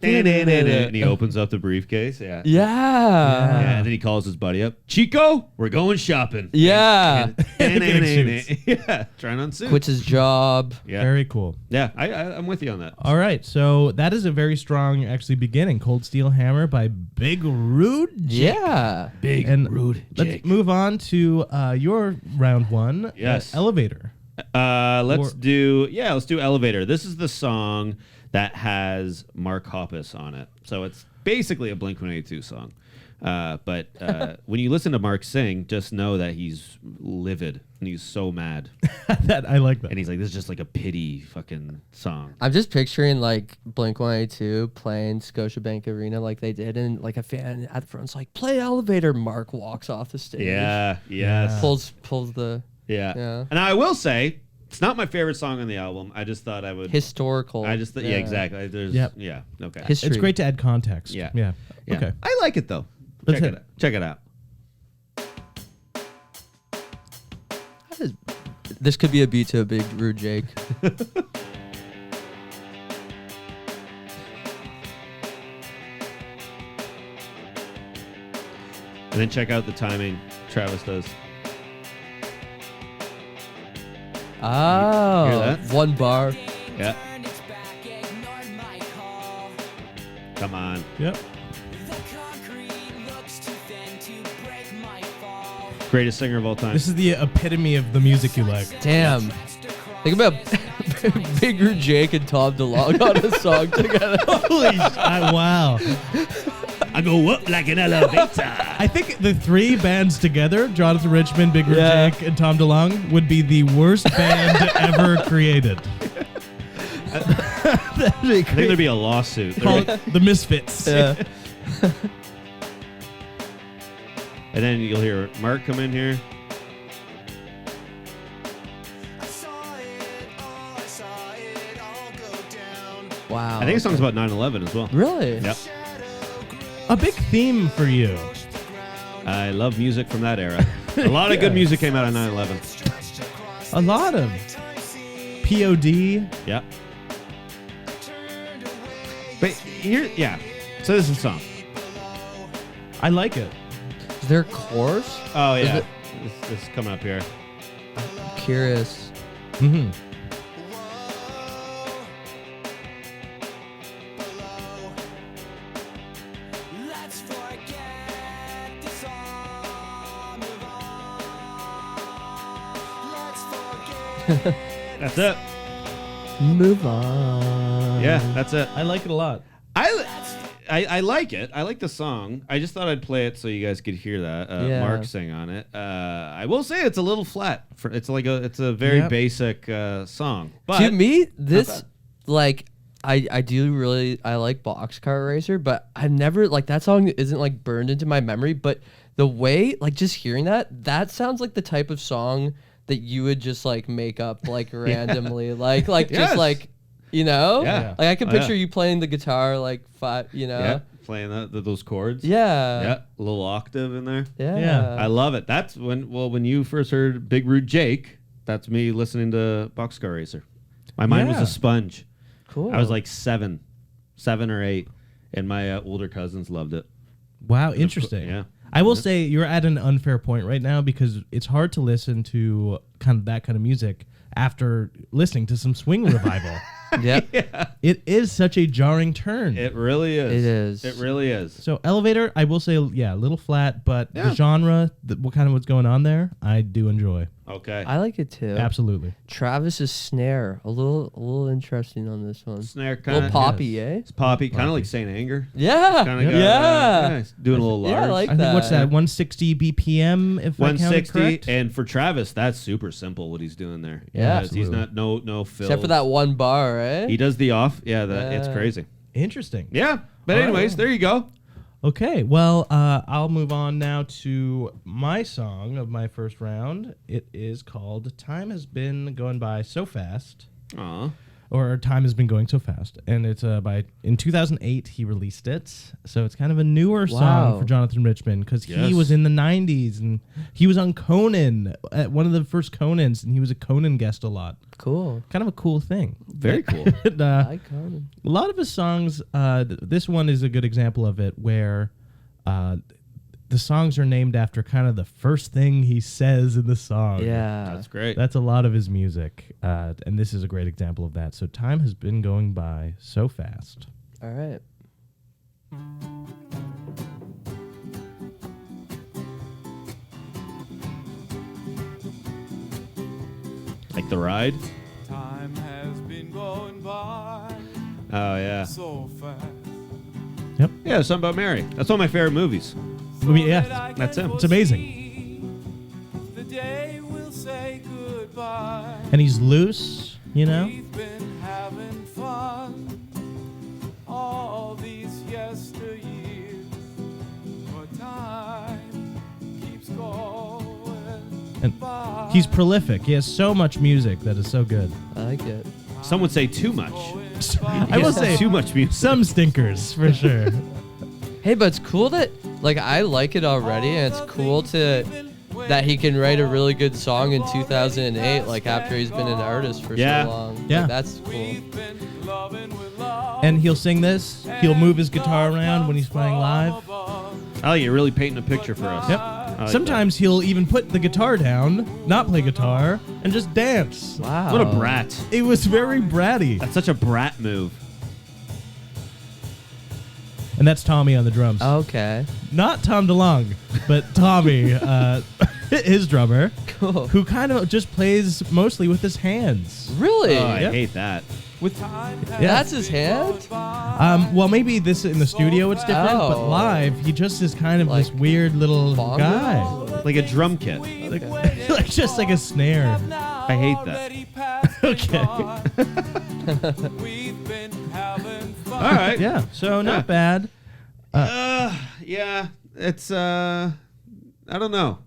And then Yeah. and he opens up the briefcase. Yeah. Yeah. Yeah, and then he calls his buddy up. Chico, we're going shopping. Yeah. Getting suits. Yeah, trying on suits. Quits his job. Yeah, Very cool. yeah. I'm with you on that. All right, so that is a very strong actually beginning. Cold Steel Hammer by Big Rude. Yeah. Big And rude. let's move on to your round one. Yes. Elevator. Let's do Elevator. This is the song that has Mark Hoppus on it. So it's basically a Blink-182 song. But when you listen to Mark sing, just know that he's livid and he's so mad. That I like that. And he's like, this is just like a pity fucking song. I'm just picturing like Blink-182 playing Scotiabank Arena like they did, and like a fan at the front's like, play Elevator. Mark walks off the stage. Yeah, yes. Pulls the Yeah. Yeah. And I will say, it's not my favorite song on the album. I just thought I would. historical. I just yeah, exactly. There's Yep. yeah, okay. History. It's great to add context. Yeah. Yeah. Yeah. Okay. I like it though. Let's Check hit it out. Check it out. This could be a beat to a Big Rude Jake. And then check out the timing Travis does. Oh, Hear that? one bar. Yeah. Come on. Yep. The concrete looks too thin to break my fall. Greatest singer of all time. This is the epitome of the music you like. Damn. Think about Bigger Jake and Tom DeLonge on a song together. Holy Wow. I go up like an elevator. I think the three bands together, Jonathan Richman, Big Red Yeah. Jake, and Tom DeLonge, would be the worst band ever created. I think there'd be a lawsuit. Call it the Misfits. Yeah. And then you'll hear Mark come in here. Wow. I think the song's about 9/11 as well. Really? Yep. A big theme for you. I love music from that era. A lot of good music came out of 9/11. A lot of POD. Yep. But here, yeah. So this is a song. I like it. Is there a chorus? Oh Is yeah. it- This is coming up here. Curious. Mm-hmm. Let's forget this all, move on. Let's forget. That's it. Move on. Yeah, that's it. I like it a lot. I like it. I like the song. I just thought I'd play it so you guys could hear that. Yeah. Mark sing on it. I will say it's a little flat. It's a very Yep. basic song. But To me, this bad. like I do really I like Boxcar Racer, but I've never like that song isn't like burned into my memory. But the way like just hearing that sounds like the type of song that you would just like make up like randomly, like Yes. just like you know, Yeah. like I can Oh, yeah. picture you playing the guitar like you know, yeah, playing those chords. yeah, Yeah, a little octave in there. yeah. Yeah. I love it. That's when you first heard Big Rude Jake, that's me listening to Boxcar Racer. My mind was Yeah. a sponge. Cool. I was like 7 or 8, and my older cousins loved it. Wow, interesting. Yeah. I will say you're at an unfair point right now because it's hard to listen to kind of that kind of music after listening to some swing revival. yeah. It is such a jarring turn. It really is. It is. It really is. So Elevator, I will say, yeah, a little flat, but Yeah. the genre, what's going on there, I do enjoy. Okay. I like it too. Absolutely. Travis's snare, a little interesting on this one. Snare A kind little of poppy, eh? It's poppy, kind of like Saint Anger. Yeah, Kind of yeah. it's doing a little large. Yeah, I like I think what's that. that, 160 BPM, if I counted 160, correct? and for Travis, that's super simple what he's doing there. Yeah. he's Absolutely. not no fills. Except for that one bar, right? He does the off. Yeah, it's Yeah. crazy. Interesting. Yeah, but All right. anyways, there you go. Okay, well, I'll move on now to my song of my first round. It is called Time Has Been Going By So Fast, Aw. or Time Has Been Going So Fast. And it's in 2008, he released it. So it's kind of a newer Wow. song for Jonathan Richman because he Yes. was in the 90s and he was on Conan, at one of the first Conans, and he was a Conan guest a lot. Cool. Kind of a cool thing. Very cool. And, I Conan. a lot of his songs, this one is a good example of it, where the songs are named after kind of the first thing he says in the song. Yeah. That's great. That's a lot of his music, and this is a great example of that. So time has been going by so fast. All right. Like the ride. Time has been going by Oh yeah. so fast. Yeah, something about Mary. That's one of my favorite movies. I mean, yeah, That's him. it's amazing. The day we'll say goodbye. And he's loose, you know. We've been having fun all these yesteryears, but time keeps going And by. he's prolific. He has so much music that is so good. I like it. Some would say too much. I will Yes, say too much music. some stinkers for sure. Hey, but it's cool that like I like it already, and it's cool that he can write a really good song in 2008, like after he's been an artist for Yeah. so long. Yeah. Like, that's cool. Been loving with love. And he'll sing this. He'll move his guitar around when he's playing live. I like you're really painting a picture for us. Yep. I like Sometimes he'll even put the guitar down, not play guitar, and just dance. Wow. that. What a brat. It was very bratty. That's such a brat move. and that's Tommy on the drums. Okay. Not Tom DeLonge, but Tommy, his drummer, Cool. who kind of just plays mostly with his hands. Really? Oh, I Yep. hate that. With That's his hand? well, maybe this in the studio it's different, but Oh. live he just is kind of Like this weird little bongos? guy, Like a drum kit. like just like a snare. I hate that. Okay. All right. Yeah. So not Yeah. bad. Yeah. It's I don't know.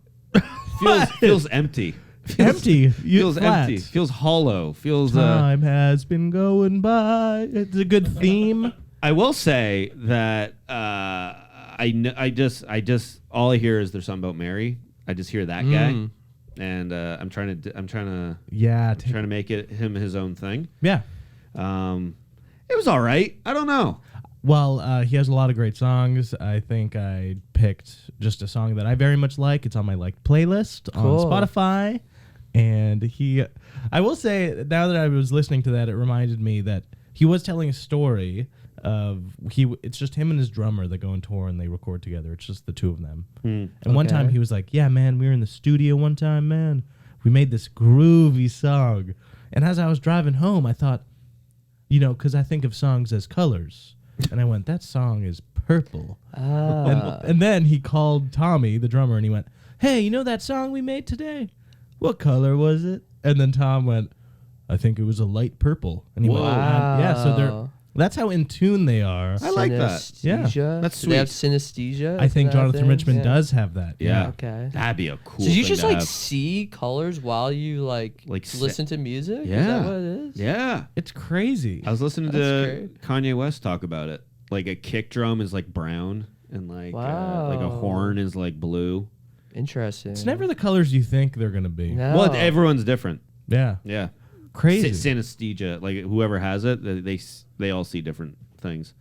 Feels empty. Empty. Feels flat. empty. Feels hollow. Feels. Time has been going by. It's a good theme. I will say that I just all I hear is there's something about Mary. I just hear that guy, and I'm trying to Yeah. make it him his own thing. Yeah. It was all right. I don't know. Well, he has a lot of great songs. I think I picked just a song that I very much like. It's on my liked playlist Cool. on Spotify. And I will say, now that I was listening to that, it reminded me that he was telling a story of it's just him and his drummer that go on tour and they record together. It's just the two of them. And one time Okay. he was like, yeah, man, we were in the studio one time, man. We made this groovy song. And as I was driving home, I thought, because I think of songs as colors. And I went, that song is purple. And then he called Tommy, the drummer, and he went, hey, you know that song we made today? What color was it? And then Tom went, I think it was a light purple. And he went, Wow. yeah, so that's how in tune they are. I like that. Yeah. Synesthesia? That's Do they have sweet. synesthesia? I think Isn't that a Jonathan thing? Richman Yeah. does have that. Yeah. Okay. That'd be a cool. So you thing just to like have. see colors while you like listen to music? Is Yeah. that what it is? Yeah. It's crazy. I was listening That's to Kanye West talk about it. Like a kick drum is like brown, and like a Wow. horn is like blue. Interesting. It's never the colors you think they're going to be. No. Well, everyone's different. Yeah. Yeah. Crazy. Synesthesia, like whoever has it, they all see different things.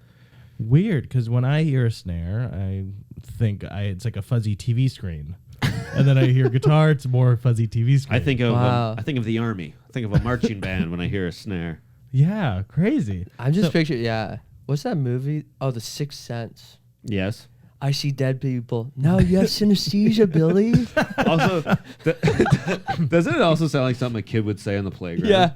Weird, because when I hear a snare, I think it's like a fuzzy TV screen. And then I hear guitar, it's more fuzzy TV screen. I think of Wow. I think of the army. I think of a marching band when I hear a snare. Yeah, crazy. I'm just picturing, yeah. What's that movie? Oh, The Sixth Sense. Yes. I see dead people. No, you have synesthesia, Billy. Also, doesn't it also sound like something a kid would say on the playground? Yeah.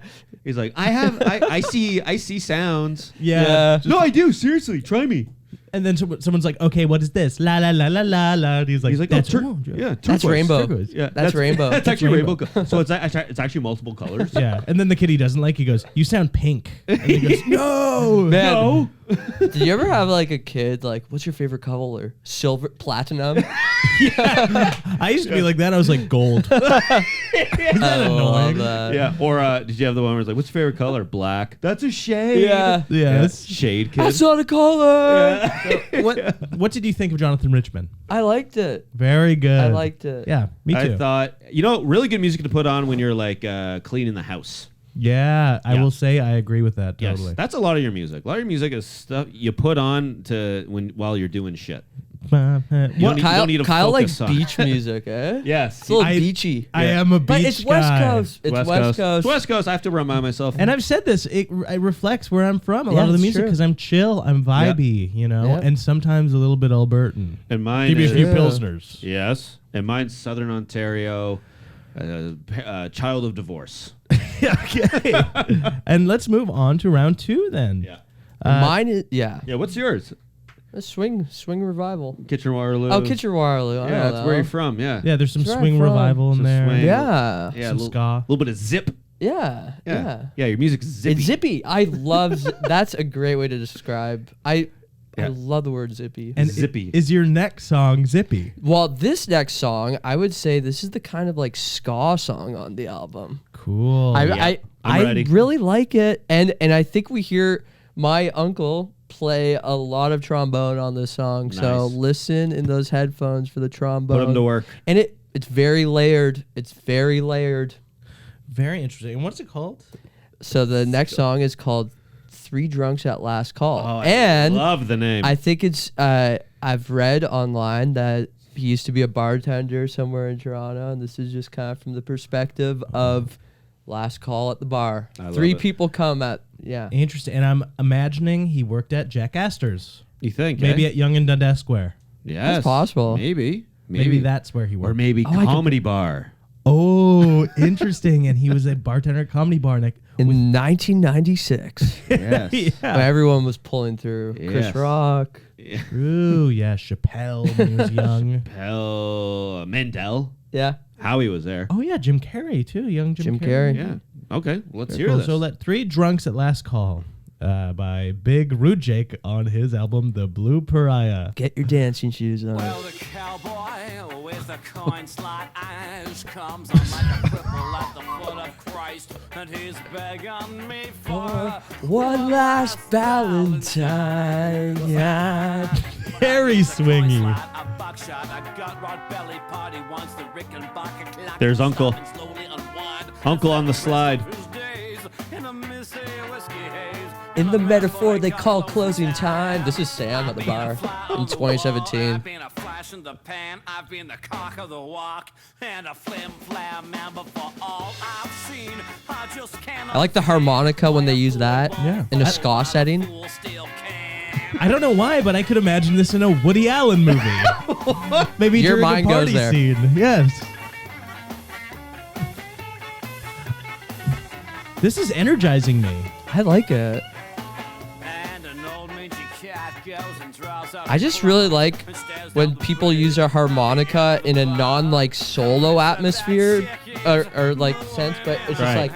He's like, I see sounds. Yeah. No, I do. Seriously, try me. And then someone's like, okay, what is this? La la la la la la. And he's like, that's wrong, Joe." yeah, That's turquoise. rainbow. Turquoise. Yeah, That's rainbow. That's actually rainbow. rainbow. So it's actually multiple colors. Yeah. And then the kid he doesn't like, he goes, you sound pink. And he goes, no, Man. no. Did you ever have like a kid like, what's your favorite color? Silver, platinum. I used to be like that. I was like, gold. I love that. Yeah. Or did you have the one where it's like, what's your favorite color? Black. That's a shade. Yeah. Yes. Shade kid. That's not a color. What did you think of Jonathan Richman? I liked it. Very good. I liked it. Yeah, me too. I thought, really good music to put on when you're like cleaning the house. Yeah, I Yeah. will say I agree with that Yes, totally. that's a lot of your music. A lot of your music is stuff you put on while you're doing shit. You don't need to Kyle focus likes on- beach music, eh? Yes, It's a little I- beachy. I am a beach But it's West guy. Coast. It's West Coast. It's West Coast. I have to remind myself. And I've said this, it reflects where I'm from. A lot Yeah, of the it's music true. because I'm chill, I'm vibey, Yep. and sometimes a little bit Albertan. and mine Give me a is few Yeah. pilsners. yes, and mine's Southern Ontario, child of divorce. Okay. And let's move on to round 2 then. Yeah, Mine is yeah. What's yours? a swing revival. Kitchener Waterloo. Oh, Kitchener Waterloo. I Yeah, don't that's know. where you're from. Yeah, Yeah, there's some That's where swing I'm from. revival in Some there. swing. Yeah. yeah, a some little, ska. little bit of zip. Yeah. Yeah. Yeah, your music's zippy. It's zippy. I love. That's a great way to describe. I Yeah. love the word zippy. And Zippy. Is your next song Zippy? Well, this next song, I would say this is the kind of like ska song on the album. Cool. I I'm ready. really like it, and I think we hear my uncle play a lot of trombone on this song. So Nice. listen in those headphones for the trombone. Put them to work. And it's very layered. It's very layered. Very interesting. And what's it called? So the next song is called Three Drunks at Last Call. Oh, and I love the name. I think it's I've read online that he used to be a bartender somewhere in Toronto, and this is just kind of from the perspective of last call at the bar. I love Three it. people come at Interesting. And I'm imagining he worked at Jack Astor's. You think? Maybe eh? at Yonge and Dundas Square. Yes, That's possible. Maybe That's where he worked. or maybe Oh, I could- comedy bar. Oh, interesting. And he was a bartender at Comedy Bar. In 1996. Yes. Where Yeah. everyone was pulling through. Yes. Chris Rock. Ooh, yeah. Chappelle when he was young. Pell Mendel. Yeah. Howie was there. Oh, yeah. Jim Carrey, too. Young Jim Jim Carrey. Yeah. Okay. Let's Very hear cool. this. So let 3 Drunks at Last Call by Big Rude Jake on his album The Blue Pariah. Get your dancing shoes on. Well, the cowboy with the coin slot eyes comes on like a cripple at the foot of Christ, and he's begging me for One last Valentine. Yeah. Very swingy. a buckshot, a gut rod belly party once the Rickenbacker clock There's will Uncle. stop and slowly unwind. Uncle on the slide. His days in a missy whiskey haze. In the metaphor they call closing time. This is Sam at the bar in 2017. I've been a flash in the pan, I've been the cock of the walk, and a flim flam man before all I've seen. I just can't. I like the harmonica when they use that Yeah. in a ska setting. I don't know why, but I could imagine this in a Woody Allen movie. Maybe Your during mind a goes party there. scene. Yes. This is energizing me. I like it. I just really like when people use a harmonica in a non solo atmosphere or like sense, but it's just Right. like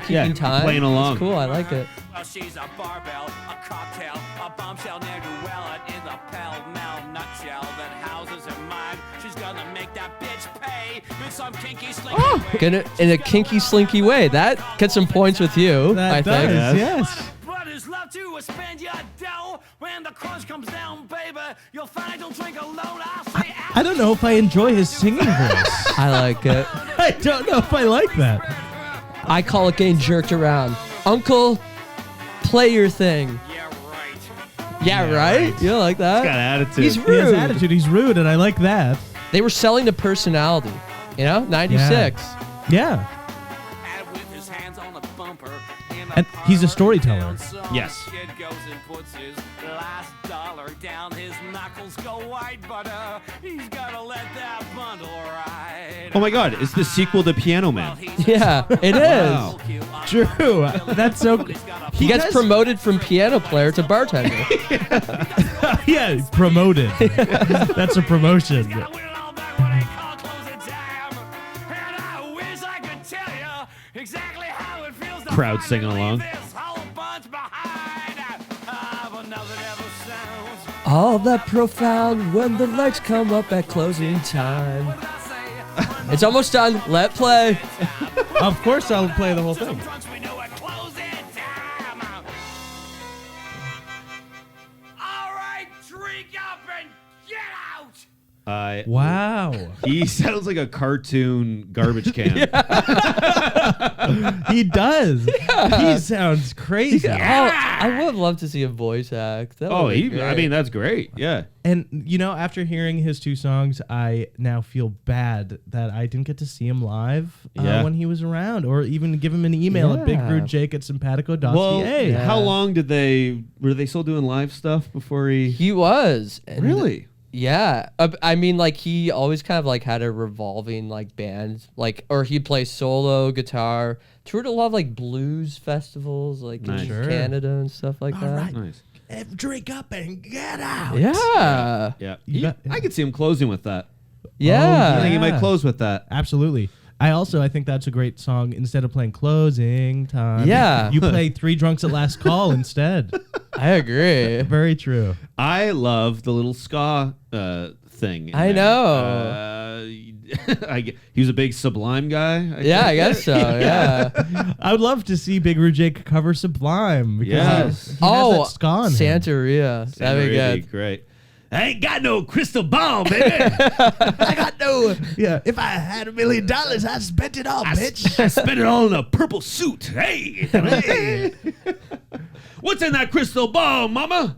keeping time. playing along. It's cool. I like it. Well, she's a barbell, a cocktail, a bombshell near Llewellyn in the pell-mell nutshell that houses her mind. She's gonna make that bitch pay in some kinky slinky way. Gonna in a kinky slinky way. That gets some points with you. That I does, think. yes. But his love to spend your dough. When the crunch comes down, baby, you'll find don't drink alone. I'll say I don't know if I enjoy his singing voice. I like it. I don't know if I like that. I call it getting jerked around. Uncle, play your thing. yeah, right. Yeah, right? You don't like that? Got attitude. He's He has rude. attitude. He's rude, and I like that. They were selling the personality. You know, 96. Yeah. And with his hands on the bumper in a And he's a storyteller. party song, Yes. Kid goes and puts his last dollar down. His knuckles go white, but he's gotta let that bundle ride. Oh my God! It's the sequel to Piano Well, Man. he's Yeah, it is. Wow. True. That's so. He gets does- promoted from piano player to bartender. Yeah, promoted. That's a promotion. Exactly how it feels to Crowd finally singing leave along. this whole bunch behind. But nothing ever sounds. All that profound when the lights come up at closing time. It's almost done. Let play. Of course, I'll play the whole thing. Once we know it closing time. All right, drink up and get out. Wow. He sounds like a cartoon garbage can. He does. He sounds crazy. Oh, I would love to see a voice act. That Oh, would be I great. mean, that's great. Yeah. And, you know, after hearing his 2 songs, I now feel bad that I didn't get to see him live Yeah. when he was around, or even give him an email at Yeah. bigrude@simpatico.ca. Well, Yeah. how long were they still doing live stuff before he? He was. And Really? Yeah. I mean, like, he always kind of, like, had a revolving, like, band. Like, or he'd play solo guitar. Toured a lot of, like, blues festivals, like, Nice. in Sure. Canada and stuff like that. right. Nice. Drink up and get out. Yeah. Yeah. You got- I could see him closing with that. Yeah. I think he might Yeah. close with that. Absolutely. I think that's a great song. Instead of playing closing time, Yeah. you play 3 Drunks at Last Call instead. I agree. Very true. I love the little ska thing. in I there. know. He was a big Sublime guy. Yeah, I guess so. Yeah. I would love to see Big Rude Jake cover Sublime. Because Yes. he has Oh, that ska in him. Santeria. That'd be good. Great. I ain't got no crystal ball, baby. I got no. Yeah, if I had $1 million, I spent it all, bitch. I spent it all in a purple suit. Hey. What's in that crystal ball, mama?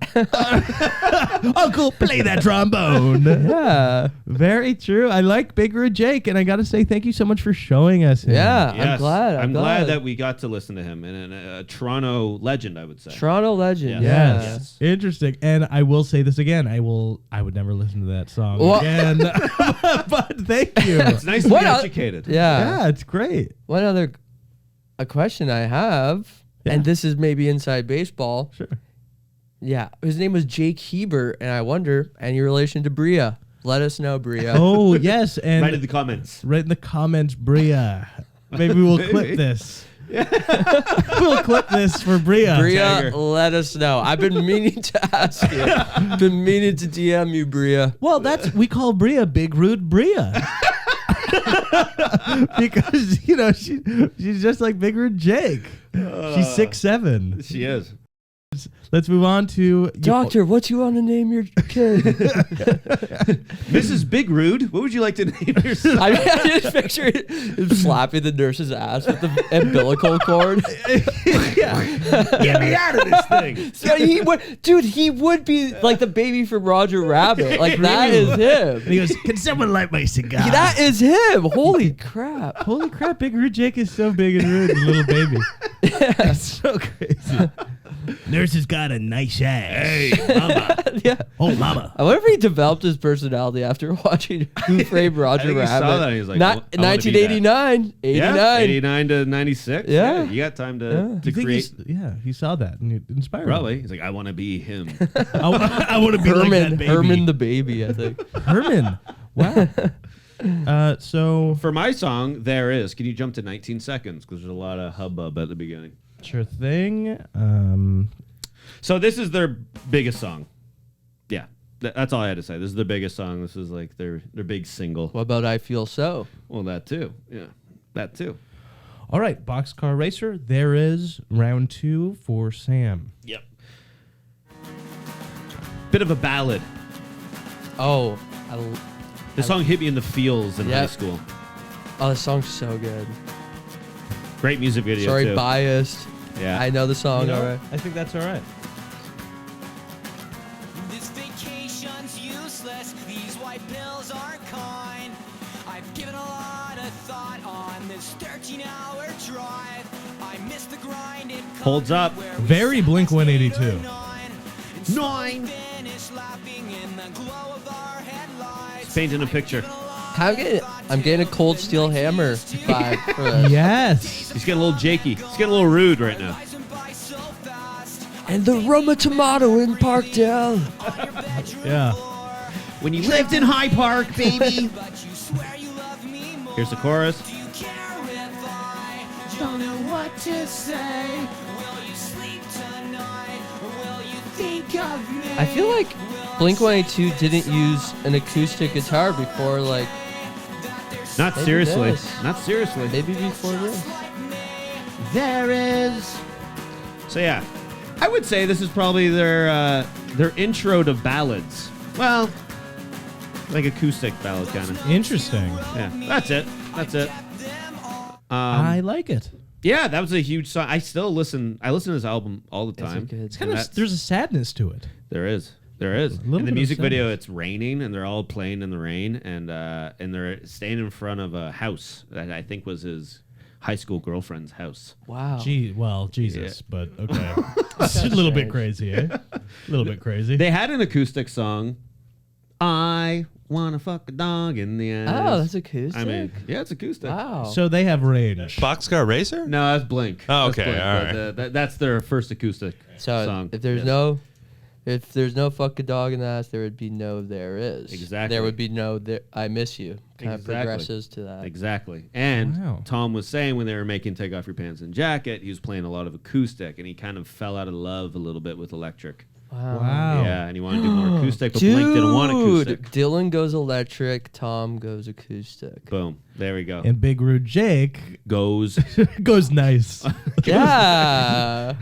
Uncle, play that trombone. Yeah. Very true. I like Big Rude Jake, and I got to say thank you so much for showing us him. Yeah. Yes. I'm glad. I'm glad that we got to listen to him, and a Toronto legend, I would say. Toronto legend. Yes. Yeah. Yes. Interesting. And I will say this again. I would never listen to that song Well- again. But thank you. It's nice to What be el- educated. Yeah, it's great. One other a question I have, and this is maybe inside baseball. Sure. Yeah, his name was Jake Hebert, and I wonder, any relation to Bria? Let us know, Bria. Oh, yes. And Right in the comments. right in the comments, Bria. Maybe we'll clip this. We'll clip this for Bria. Bria, Tiger. let us know. I've been meaning to ask you. Been meaning to DM you, Bria. Well, we call Bria Big Rude Bria. Because, she's just like Big Rude Jake. She's 6'7". She is. Let's move on to Doctor, what you want to name your kid? Mrs. Big Rude, what would you like to name your son? I just picture him slapping the nurse's ass with the umbilical cord. Get me out of this thing. So he would be like the baby from Roger Rabbit. Like that is him. And he goes, "Can someone light my cigar?" That is him. Holy crap. Holy crap, Big Rude Jake is so big and rude, little baby. It's so crazy. Nurse has got a nice ass. Hey, mama. Yeah. Oh, mama. I wonder if he developed his personality after watching Who Framed Roger I think he Rabbit. saw that and he was like, Not, I wanna be that. 1989. 89. Yeah, 89 to 96. Yeah. You got time to You think create. he saw that and it inspired Probably. He's like, I want to be him. him. I want to be like that baby. Herman the baby, I think. Herman. Wow. So For my song, There Is, can you jump to 19 seconds? Because there's a lot of hubbub at the beginning. sure thing. So this is their biggest song. Yeah. That's all I had to say. This is their biggest song. This is like their big single. What about I Feel So? Well, that too. Yeah. That too. All right, Boxcar Racer. There is round 2 for Sam. Yep. Bit of a ballad. Oh, The song hit me in the feels in high Yep. school. the song's so good. Great music video Sorry, too. biased. Yeah. I know the song, all right. I think that's all right. This vacation's useless. These white pills aren't kind. I've given a lot of thought on this 13-hour drive. I miss the grind. It Holds up. Very Blink 182. Nine. Painting a picture. I'm getting a Cold Steel Hammer vibe for this. Yes. He's getting a little jakey. He's getting a little rude right now. And the Roma Tomato in Parkdale. Yeah. When you lived in High Park, baby. Here's the chorus. Don't know what to say. Will you sleep tonight? Will you think of me? I feel like Blink-182 didn't use an acoustic guitar before, like, Not Maybe seriously. this. Not seriously. maybe before this. There is. So yeah, I would say this is probably their intro to ballads. Well, like acoustic ballad kind of. Interesting. Yeah, that's it. That's it. I like it. Yeah, that was a huge song. I still listen. I listen to this album all the It's a time. good- It's kind And of that's- there's a sadness to it. There is. There is. little In the bit of music video, sadness. it's raining, and they're all playing in the rain, and they're staying in front of a house that I think was his high school girlfriend's house. Wow. Jesus, but okay. It's a little bit crazy, eh? A little bit crazy. They had an acoustic song. I wanna fuck a dog in the ass. Oh, that's acoustic? I mean, yeah, it's acoustic. Wow. So they have range. Boxcar Racer? No, that's Blink. Oh, That's okay, Blink, all but, right. that's their first acoustic So song. if there's no fuck a dog in the ass, there would be no there is. Exactly. There would be no there, I miss you. Kind of Exactly. progresses to that. Exactly. And Wow. Tom was saying when they were making Take Off Your Pants and Jacket, he was playing a lot of acoustic, and he kind of fell out of love a little bit with electric. Wow. Yeah, and he wanted to do more acoustic, but Blink didn't want acoustic. Dylan goes electric, Tom goes acoustic. Boom. There we go. And Big Rude Jake Goes. goes nice. Yeah.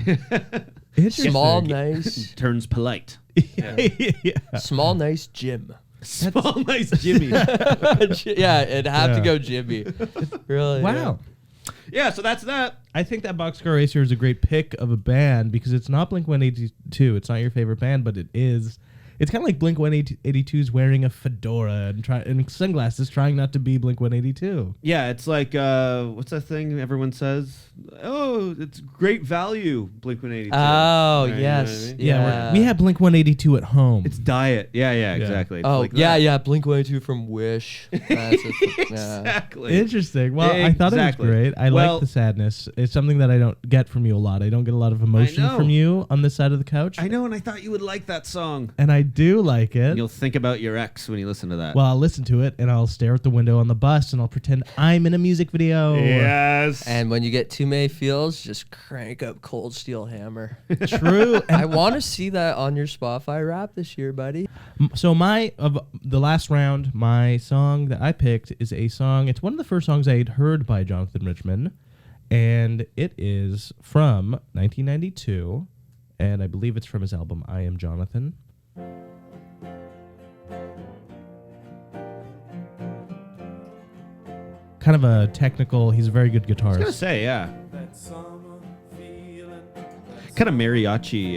Interesting. Small, nice. Turns polite. yeah. Small, nice Jim. Small, nice Jimmy. Yeah, it'd have to go Jimmy. Really. Wow. Yeah, so that's that. I think that Boxcar Racer is a great pick of a band because it's not Blink-182. It's not your favorite band, but it is. It's kind of like Blink-182's wearing a fedora and sunglasses, trying not to be Blink-182. Yeah, it's like what's that thing everyone says? Oh, it's great value, Blink-182. Oh, Right, yes. you know what I mean? Yeah. We have Blink-182 at home. It's diet. Yeah, exactly. It's Oh, like yeah, that. yeah. Blink-182 from Wish. That's yeah. Exactly. Interesting. Well, I thought Exactly. it was great. I Well- like the sadness. It's something that I don't get from you a lot. I don't get a lot of emotion know. from you on this side of the couch. I know, and I thought you would like that song. And I do like it. You'll think about your ex when you listen to that. Well, I'll listen to it and I'll stare at the window on the bus and I'll pretend I'm in a music video. yes. And when you get too many feels, just crank up Cold Steel Hammer. True. I want to see that on your Spotify rap this year, buddy. So of the last round, my song that I picked is a song. It's one of the first songs I had heard by Jonathan Richman, and it is from 1992, and I believe it's from his album I Am Jonathan. Kind of a technical. He's a very good I was gonna guitarist. say, yeah. Kind of mariachi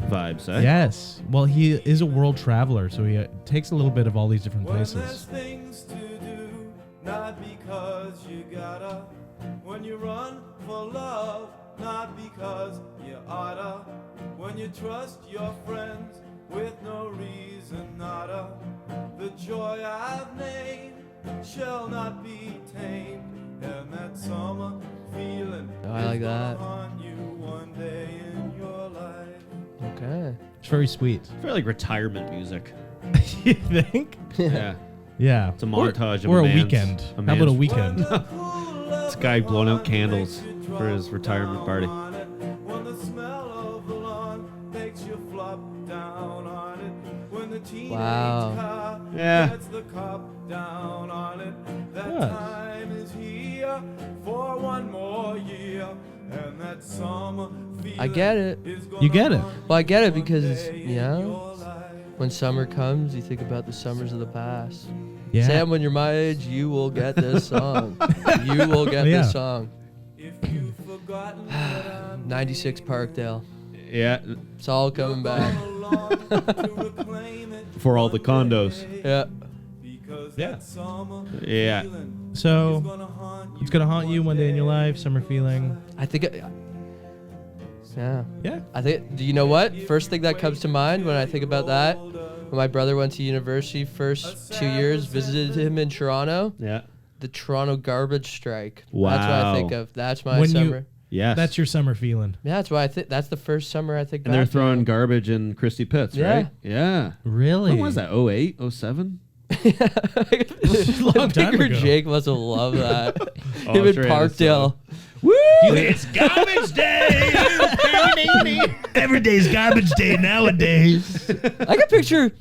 vibes, eh? Yes. Well, he is a world traveler, so he takes a little bit of all these different places. Things to do, not because you gotta. When you run for love, not because you oughta. When you trust your friends with no reason, nada. The joy I've named shall not be tamed, and that summer feeling Oh, I like is gonna that. haunt you one day in your life. Okay. It's very sweet. It's very like retirement music. You think? Yeah. Yeah. It's a montage or of a man's- weekend. a How about a man's- weekend? This guy blowing out candles for his retirement party. When the smell of the lawn makes you flop down on it. When the teenage Wow. car Yeah. gets the cop down on it. That Yes. time is here for one more year. And that summer feeling I get it. is You get it. gonna Well, I get it one because, day in yeah, your life. when summer comes, you think about the summers of the past. Yeah. Sam, when you're my age, you will get this song. You will get Yeah. this song. If you've forgotten what I'm 96 Parkdale. Yeah. It's all coming back. along to reclaim it For all the condos. Yeah. because Yeah. that summer Yeah. feeling So is gonna haunt you it's gonna haunt you one day in your life. Summer feeling. I think yeah. Yeah. I think, do you know what? First thing that comes to mind when I think about that, when my brother went to university first 2 years, visited him in Toronto, Yeah. the Toronto garbage strike. That's what I think Wow. of. That's my When you- summer. Yes. That's your summer feeling. Yeah, that's why I think that's the first summer I think And they're back to. throwing garbage in Christie Pits, Yeah. right? Yeah. Really? When was that? 08, 07? Long time Bigger ago. Jake must have loved that. Oh, Him in sure he had a Parkdale. song. Woo! It's garbage day! Every day's garbage day nowadays. I could picture,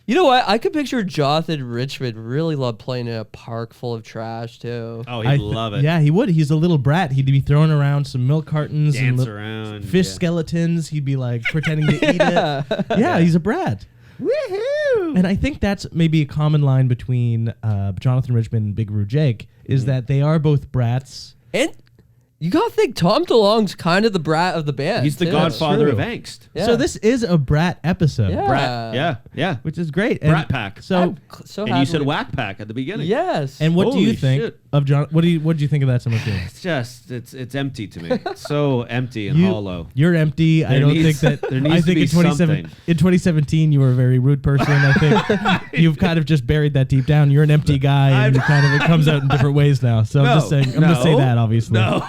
you know what? I could picture Jonathan Richman really love playing in a park full of trash too. Oh, he'd love it. Yeah, he would. He's a little brat. He'd be throwing around some milk cartons and Dance around. fish yeah. skeletons. He'd be like pretending to eat it. Yeah, he's a brat. Woohoo! And I think that's maybe a common line between Jonathan Richman and Big Roo Jake is that they are both brats. And you gotta think Tom DeLonge's kind of the brat of the band. He's the too. godfather of true. angst. Yeah. So this is a brat episode. Yeah. Brat. Yeah, yeah. Which is great. Brat pack. So I'm so And you happy said with- whack pack at the beginning. Yes. and what do you Holy think shit. of John? What do you think of that summer feeling? It's just it's empty to me. It's so empty and You- hollow. You're empty. I There don't needs- think that. there needs I to think be in 2017 you were a very rude person. I think you've kind of just buried that deep down. You're an empty guy, and it comes out in different ways now. So I'm just saying. I'm gonna say that obviously. No.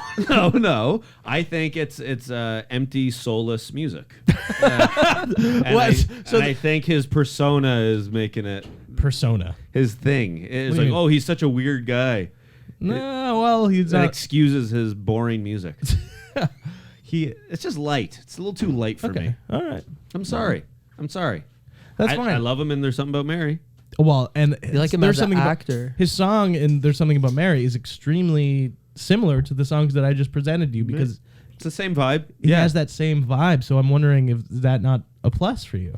I think it's empty, soulless music. And What? So I think his persona is making it Persona. his thing. It's What do like, you mean? oh, he's such a weird guy. No, well, he's That not. excuses his boring music. He. It's just light. It's a little too light for Okay. me. All right. I'm sorry. That's I, fine. I love him in There's Something About Mary. Well, and You like him there's as an something about- actor. his song and There's Something About Mary is extremely similar to the songs that I just presented you because It's the same vibe. he has that same vibe. So I'm wondering if is that not a plus for you.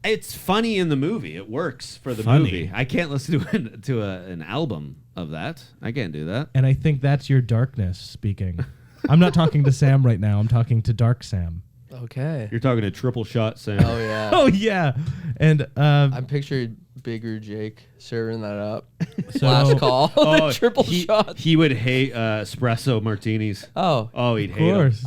It's funny in the movie. It works for the Funny. movie. I can't listen to an album of that. I can't do that. And I think that's your darkness speaking. I'm not talking to Sam right now. I'm talking to Dark Sam. Okay. You're talking to Triple Shot Sam. Oh yeah. Oh yeah, and I'm picturing Bigger Jake serving that up. So- Last call. The triple he, shot. He would hate espresso martinis. Oh. Oh, he'd of hate 'em. course.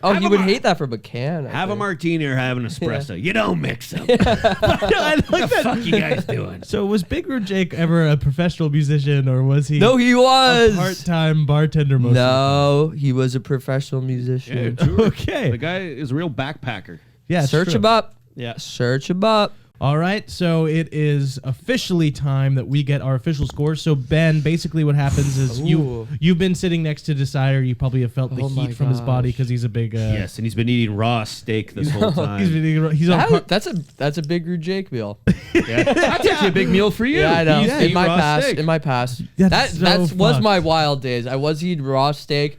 Oh, Have you a would mar- hate that from a can. I Have a think. martini or have an espresso. You don't mix them. I like What the that. fuck you guys doing? So was Big Red Jake ever a professional musician, or was he No, he a was. part-time bartender? Most No, he was a professional musician. Okay. The guy is a real backpacker. Yeah. it's Search true. him up. Yeah. Search him up. All right, so it is officially time that we get our official scores. So Ben, basically what happens is Ooh. you've been sitting next to Decider. You probably have felt the Oh my heat from his body gosh. because he's a big. Yes, and he's been eating raw steak this whole time. He's on. That's a Bigger Jake meal. Yeah. That's actually a big meal for you. Yeah, I know. You used to In eat my raw past, steak. in my past, That's so was fucked. my wild days. I was eating raw steak,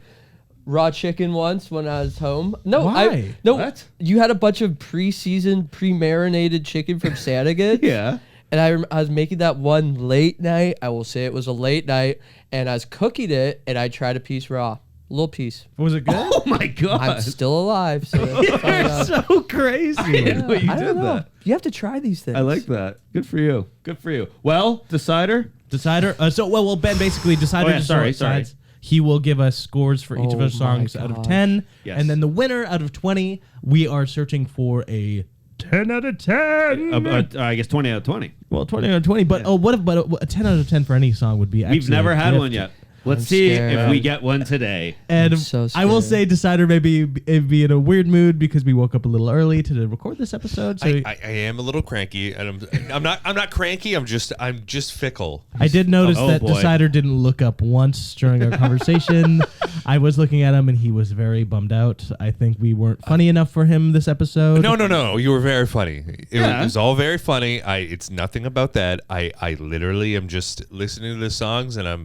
raw chicken once when I was home. No, Why? no. What? You had a bunch of pre-seasoned, pre-marinated chicken from Sanigan. Yeah. And I was making that one late night. I will say it was a late night, and I was cooking it, and I tried a piece raw, a little piece. Was it good? Oh my god. I'm still alive. So that's fine. You're so crazy. I didn't know you I did don't know. that. You have to try these things. I like that. Good for you. Good for you. Well, Decider. Decider. Well, Ben basically Decider. Oh, yeah, just sorry. decides. He will give us scores for each of Oh our songs my out of gosh. 10, Yes. and then the winner out of 20. We are searching for a 10 out of 10. I guess 20 out of 20. Well, 20 out of 20, but what if a 10 out of 10 for any song would be actually We've never a had gift. one yet. Let's I'm see scared. if we get one today. And I'm so I will say scared. Decider may be in a weird mood because we woke up a little early to record this episode. So I am a little cranky, and I'm not cranky. I'm just fickle. I did notice Oh, that boy. Decider didn't look up once during our conversation. I was looking at him and he was very bummed out. I think we weren't funny enough for him this episode. No. You were very funny. It Yeah. was all very funny. It's nothing about that. I literally am just listening to the songs, and I'm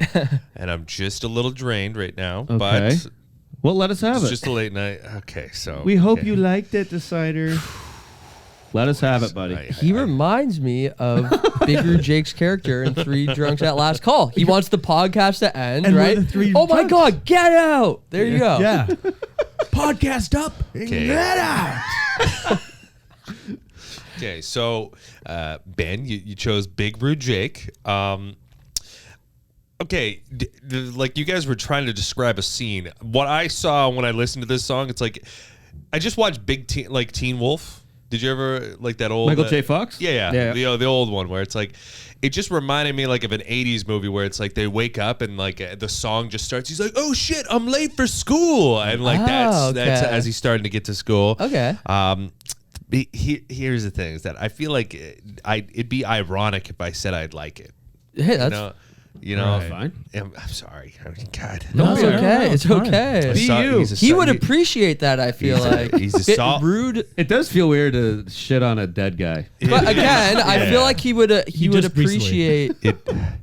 just a little drained right now. Okay. But Well, let us have it's it. just a late night. Okay, so We hope okay. you liked it, Decider. Let us have it, buddy. He reminds me of Bigger Jake's character in Three Drunks at Last Call. He wants the podcast to end, And we're right? the three Oh my drunks. God, get out! There you go. Yeah. Podcast up. Okay. Get out. Okay, so Ben, you chose Big Rude Jake. Okay, like you guys were trying to describe a scene. What I saw when I listened to this song, it's like I just watched Teen Wolf. Did you ever like that old Michael J. Fox? Yeah. The old one where it's like it just reminded me like of an 80s movie where it's like they wake up and like the song just starts. He's like, "Oh shit, I'm late for school." And like that's okay. as he's starting to get to school. Okay. Here's the thing: is that I feel like it'd be ironic if I said I'd like it. Hey, that's You know, Right. Fine. I'm sorry. God. no, it's No, okay. no, It's fine. okay. Be you. He would appreciate that. I feel like he's a Bit sol- rude. It does feel weird to shit on a dead guy. But again, I feel like he would He would just recently- appreciate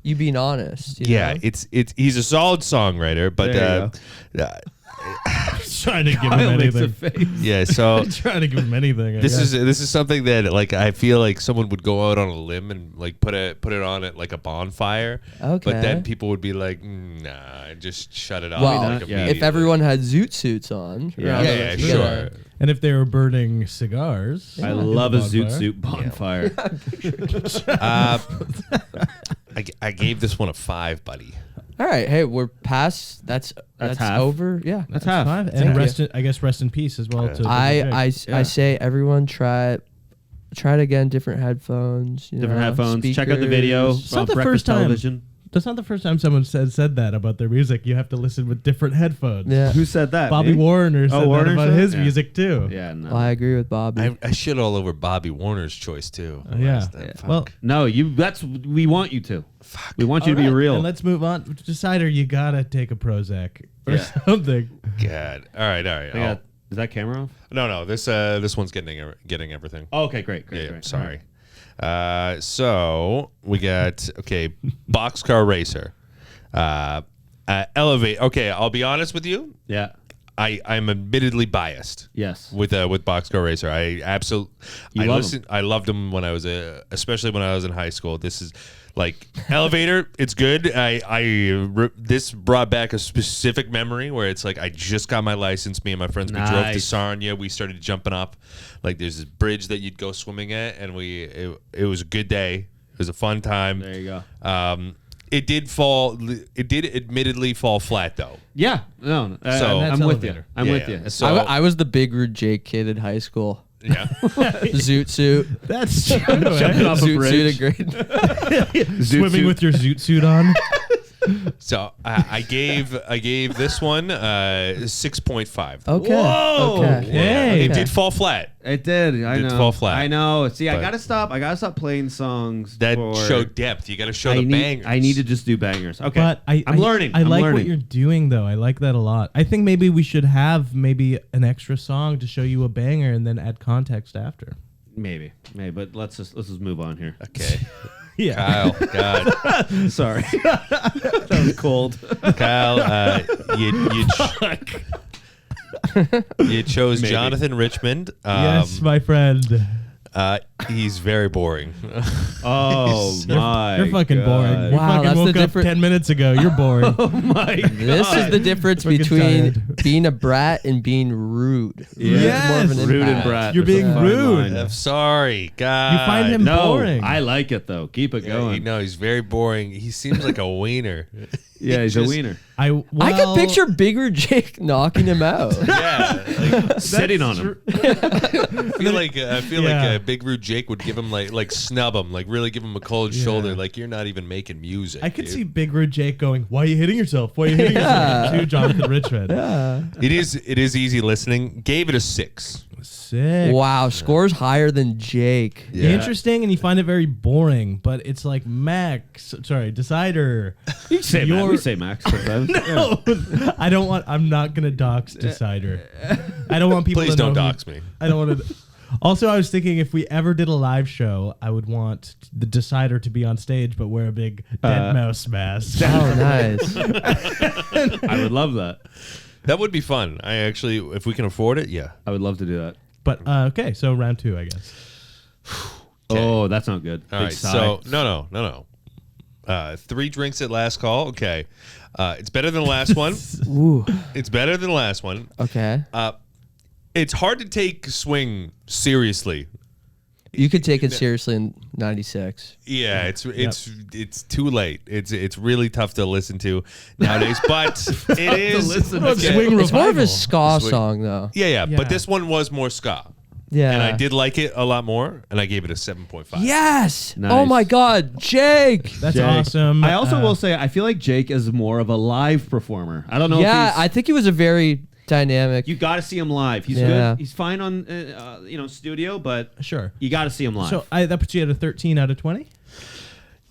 you being honest. you Yeah, know? it's he's a solid songwriter, but There Trying to give him Kyle makes a anything. face. yeah. So Trying to give him anything. I this guess. is something that like I feel like someone would go out on a limb and like put it on at like a bonfire. Okay. But then people would be like, nah, just shut it off. Well, like, if immediately. everyone had zoot suits on, Yeah. rather Yeah, than- sure. And if they were burning cigars, I in the love a bonfire. zoot suit bonfire. I gave this one a 5, buddy. All right, hey, we're past. That's half. over. Yeah, That's half. Five. Thank And you. I guess rest in peace as well. To I Yeah. say everyone try it again. Different headphones. You Different know, headphones. Check out the video speakers. on not the breakfast first time. television. That's not the first time someone said that about their music. You have to listen with different headphones. Yeah, Who said that? Bobby me? Warner said Warner that about said? his Yeah. music too. Yeah, no. well, I agree with Bobby. I shit all over Bobby Warner's choice too. Yeah. Last time. Fuck. Well, No, we want you to. We want you to be alright, real. And let's move on. Decider, you gotta take a Prozac or Yeah. something. God. All right. Is that camera off? No. This one's getting everything. Oh, okay, great. Yeah, great. sorry. So we got Boxcar Racer, Elevate. Okay, I'll be honest with you. Yeah. I'm admittedly biased. Yes. With Boxcar Racer, I absolutely I loved them when I was especially when I was in high school. This is like Elevator. It's good. This brought back a specific memory where it's like I just got my license. Me and my friends we drove to Sarnia. We started jumping up. Like there's this bridge that you'd go swimming at, and it was a good day. It was a fun time. There you go. It did admittedly fall flat though. Yeah. No. So- I'm with you. Elevator. I'm with you. So I was the Big Rude Jake kid in high school. yeah. Zoot suit. That's true. Jumping off a Zoot bridge. suit at grade. Swimming with your zoot suit on. So I gave this one 6.5. Okay. Whoa. Okay. Hey. It did fall flat. It did. I Did know. fall flat. I know. See, I But- gotta stop playing songs That for- show depth. You got to show I the need, bangers. I need to just do bangers. Okay. But I'm learning. I I'm like learning. what you're doing, though. I like that a lot. I think maybe we should have maybe an extra song to show you a banger and then add context after. Maybe. But let's just move on here. Okay. Yeah. Kyle, God, Sorry. That was cold. Kyle, you chose Maybe. Jonathan Richmond. Yes, my friend. He's very boring. Oh my! You're fucking God. boring. You Wow, fucking that's the woke up difference- 10 minutes ago. You're boring. Oh my! This is the difference Fucking between tired. being a brat and being rude. Yeah. Yes. More of an Rude and impact. brat. You're There's a being fine rude. line. I'm sorry, God. You find him No, boring. I like it though. Keep it Yeah, going. you know, he's very boring. He seems like a wiener. Yeah, he's a just- wiener. I could picture Bigger Jake knocking him out. Yeah, like, Sitting on him. I feel like Yeah. Big Rude Jake would give him like snub him, like really give him a cold shoulder, like you're not even making music. I could dude. see Big Rude Jake going, "Why are you hitting yourself? Why are you hitting yourself?" To Jonathan Richmond. It is easy listening. Gave it a 6. Sick. Wow, scores higher than Jake. Yeah. Interesting, and you find it very boring, but it's like Decider. You say You're- we say Max sometimes. No, I don't want. I'm not gonna dox Decider. I don't want people. Please to don't know dox me. I don't want to. Also, I was thinking if we ever did a live show, I would want the Decider to be on stage, but wear a big dead mouse mask. Oh, nice. I would love that. That would be fun. I actually, if we can afford it, yeah. I would love to do that. But okay, so round 2, I guess. Oh, that's not good. All Big right. sigh. So no. 3 drinks at last call. Okay. It's better than the last one. Ooh. It's better than the last one. Okay. It's hard to take Swing seriously. You could take it seriously in 96. Yeah, it's too late. It's really tough to listen to nowadays, but it is. Swing It's more of revival. a ska Swing. song, though. Yeah, Yeah. but this one was more ska. Yeah. And I did like it a lot more, and I gave it a 7.5. Yes. Nice. Oh, my God. Jake. That's Jake. awesome. I also will say I feel like Jake is more of a live performer. I don't know. Yeah, if I think he was a very dynamic. you got to see him live. He's Yeah. good. He's fine on studio, but Sure. you got to see him live. So that puts you at a 13 out of 20.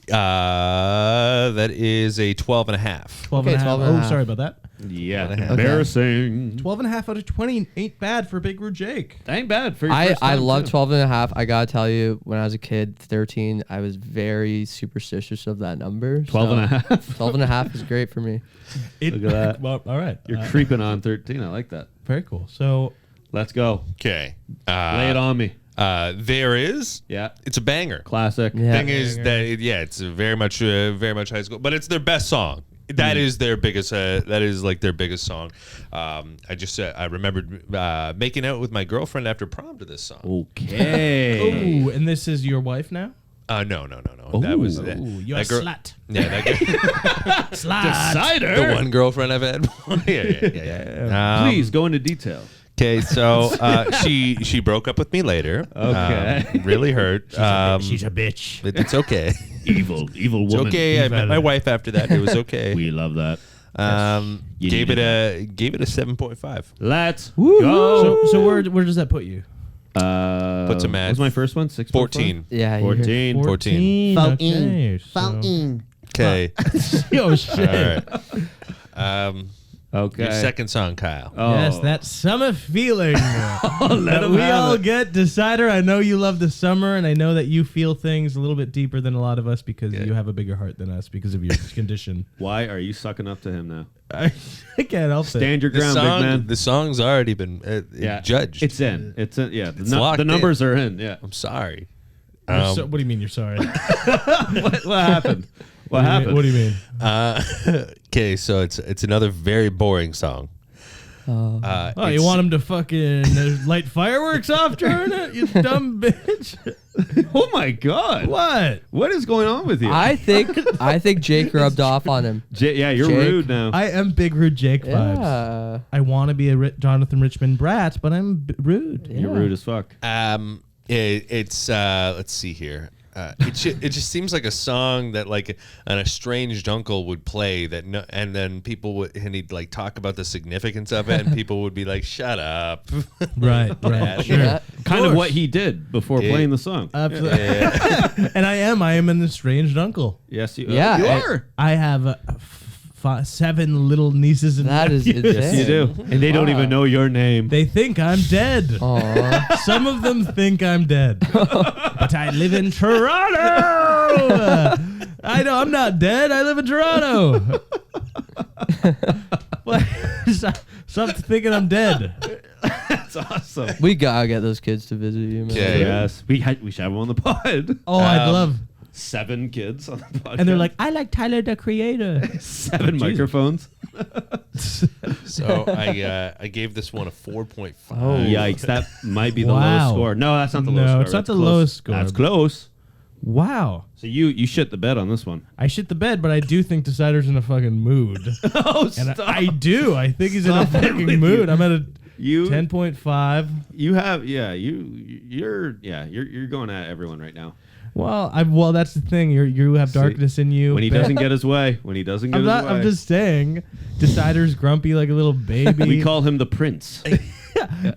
That is a 12 and a half. 12 Okay, and a half. 12 and a Oh, half. sorry about that. yeah, Okay. embarrassing. 12 and a half out of 20 ain't bad for Big Rude Jake. Ain't bad for your I first time, love too. 12 and a half. I got to tell you, when I was a kid, 13, I was very superstitious of that number. 12 and a half. 12 and a half is great for me. Look at that. Well, all right. You're creeping on 13. I like that. Very cool. So Let's go. Okay. Lay it on me. There is. Yeah. It's a banger. Classic. Yeah. Thing is that it's very much high school, but it's their best song. That is their biggest. That is like their biggest song. I remembered making out with my girlfriend after prom to this song. Okay. ooh, and this is your wife now? No. That was Ooh, you're that a slut. Yeah, that Slut. the one girlfriend I've had. yeah. Please go into detail. Okay, so she broke up with me later. Okay. Really hurt. She's a bitch. It's okay. Evil It's woman. okay. I met my wife after that. It was okay. We love that. You Gave it needed a 7.5. Let's go. So where does that put you? Put some What was my first one? 6.5? 14. Yeah. you're- 14. 14. Okay. Okay. Oh shit. All right. Okay. Your second song, Kyle. Oh. Yes, that summer feeling that him we have all it. get. Decider, I know you love the summer, and I know that you feel things a little bit deeper than a lot of us because you have a bigger heart than us because of your condition. Why are you sucking up to him now? I can't help it. Stand your ground, big man. The song's already been judged. It's in. It's in. Yeah. It's locked The numbers in. are in. Yeah. I'm sorry. What do you mean you're sorry? What happened? What happened? What do you mean? Okay, so it's another very boring song. Oh, you It's- want him to fucking light fireworks off during it? You dumb bitch. Oh my God! What? What is going on with you? I think Jake rubbed off on him. Yeah, you're Jake. rude now. I am big rude Jake vibes. Yeah. I want to be a Jonathan Richman brat, but I'm rude. You're rude as fuck. It's let's see here. It just seems like a song that like an estranged uncle would play and then people would and he'd like talk about the significance of it and people would be like, "Shut up." Right. Sure. Yeah. Kind of what he did before Yeah. playing the song. Absolutely. And I am an estranged uncle. Yes, you. Yeah, you I- are. I have 7 little nieces and That is nephews. insane. You do, and they don't Wow. even know your name. They think I'm dead. Aw. Some of them think I'm dead. But I live in Toronto. I know I'm not dead. I live in Toronto. What? Stop thinking I'm dead. That's awesome. We gotta get those kids to visit you, man. Yeah. Yes, we should have him on the pod. Oh, I'd love. 7 kids on the podcast, And they're like, I like Tyler the Creator. 7 microphones. So I gave this one a 4.5. Oh. Yikes! That might be the Wow. lowest score. No, that's not the lowest No, score. it's not That's the close. lowest score. That's close. Wow. So you shit the bed on this one. I shit the bed, but I do think Decider's in a fucking mood. Oh, And I do. I think he's in a Stop it fucking with mood. you. I'm at a You 10.5. You have you're going at everyone right now. Well, that's the thing. You have See, darkness in you. When he Ben- doesn't get his way. When he doesn't get I'm his not. way. I'm just saying. Decider's grumpy like a little baby. We call him the prince.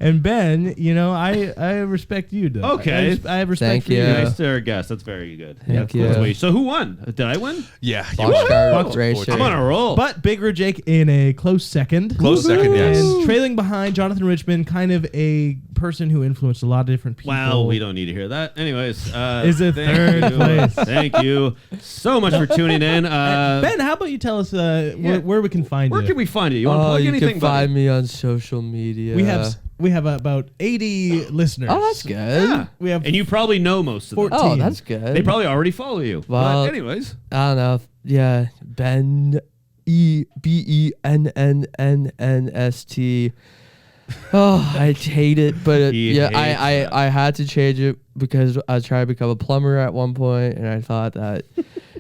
And Ben, I respect you. Doug. Okay. I have respect Thank for you. you. Nice to our guest. That's very good. Thank That's you. cool. So who won? Did I win? Yeah. Boxcar Woo! racer. I'm on a roll. But Big Rig Jake in a close second. Close second, yes. And trailing behind Jonathan Richman, kind of a person who influenced a lot of different people. Well, we don't need to hear that. Anyways, Is it thank third you. place? Thank you so much for tuning in. Ben, how about you tell us where we can find Where you? can we find you? You want to plug you anything? can find buddy? me on social media. We have about 80 listeners. Oh, that's good. Yeah. We have And you probably know most of them. 14. Oh, that's good. They probably already follow you. Well- But anyways, I don't know. Yeah, Ben BENNNNST. Oh, I hate it, but He yeah, hates that. I had to change it because I was trying to become a plumber at one point, and I thought that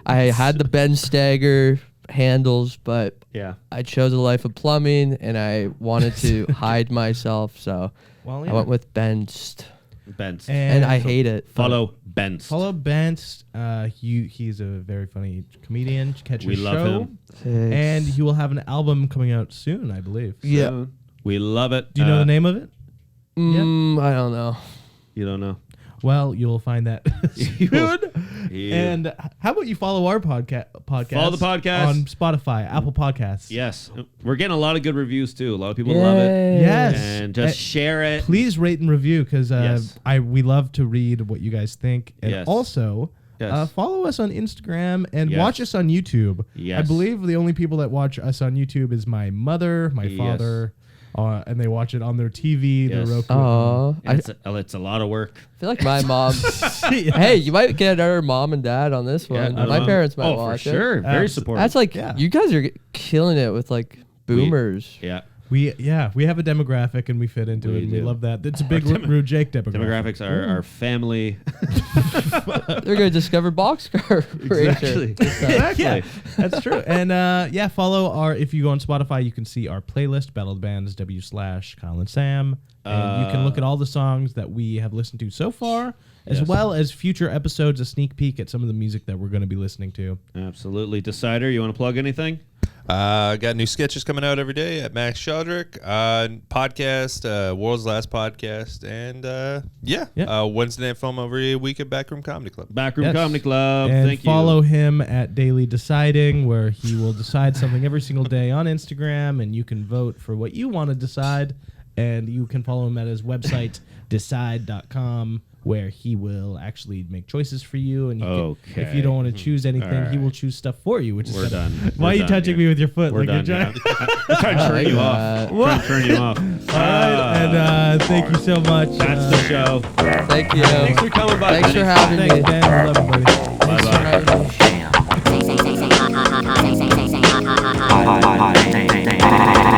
I had the Ben Stagger handles, but yeah. I chose a life of plumbing, and I wanted to hide myself, so Well, I went with Benst, Benz. and I hate it. Follow Benz. Follow Bent. He's a very funny comedian. Catch We his love show. him. And he will have an album coming out soon, I believe. Yeah. Soon. We love it. Do you know the name of it? I don't know. You don't know. Well, you'll find that You- soon. Yeah. And how about you follow our podcast? Follow the podcast. on Spotify, Apple Podcasts. Yes. We're getting a lot of good reviews too. A lot of people love it. Yay. Yes. And just share it. Please rate and review because Yes. we love to read what you guys think. And Yes. also, Yes. follow us on Instagram and Yes. watch us on YouTube. Yes. I believe the only people that watch us on YouTube is my mother, my Yes. father, and they watch it on their TV, Yes. the Roku. Oh, I It's a lot of work. feel like my mom. Hey, you might get our mom and dad on this one. My parents might Oh, watch for it. sure. Very Abs- supportive. That's like Yeah. you guys are killing it with like boomers. yeah. We have a demographic and we fit into We it. And we do. love that. It's a big Rude Jake demographic. Demographics are our family. They're gonna discover boxcar racer. Exactly. Yeah, that's true. And follow if you go on Spotify, you can see our playlist, Battle of the Bands, /Kyle and Sam. And you can look at all the songs that we have listened to so far, as Yes. well as future episodes, a sneak peek at some of the music that we're going to be listening to. Absolutely. Decider, you want to plug anything? Got new sketches coming out every day at Max Sheldrick. Podcast, World's Last Podcast, and Wednesday Night Film every week at Backroom Comedy Club. Backroom Comedy Club. And Thank you. follow him at Daily Deciding, where he will decide something every single day on Instagram, and you can vote for what you want to decide. And you can follow him at his website, decide.com, where he will actually make choices for you. And you can, if you don't want to choose anything, he will choose stuff for you. Which We're is done. Why are you touching me with your foot? We're like done. you're I'm trying to turn you off. Trying to turn you off. All right, and thank you so much. That's the show. Thank you. Thanks for coming by. Thanks for having me. Thanks, Dan. I love you, buddy. Bye Thanks for having me. Hi.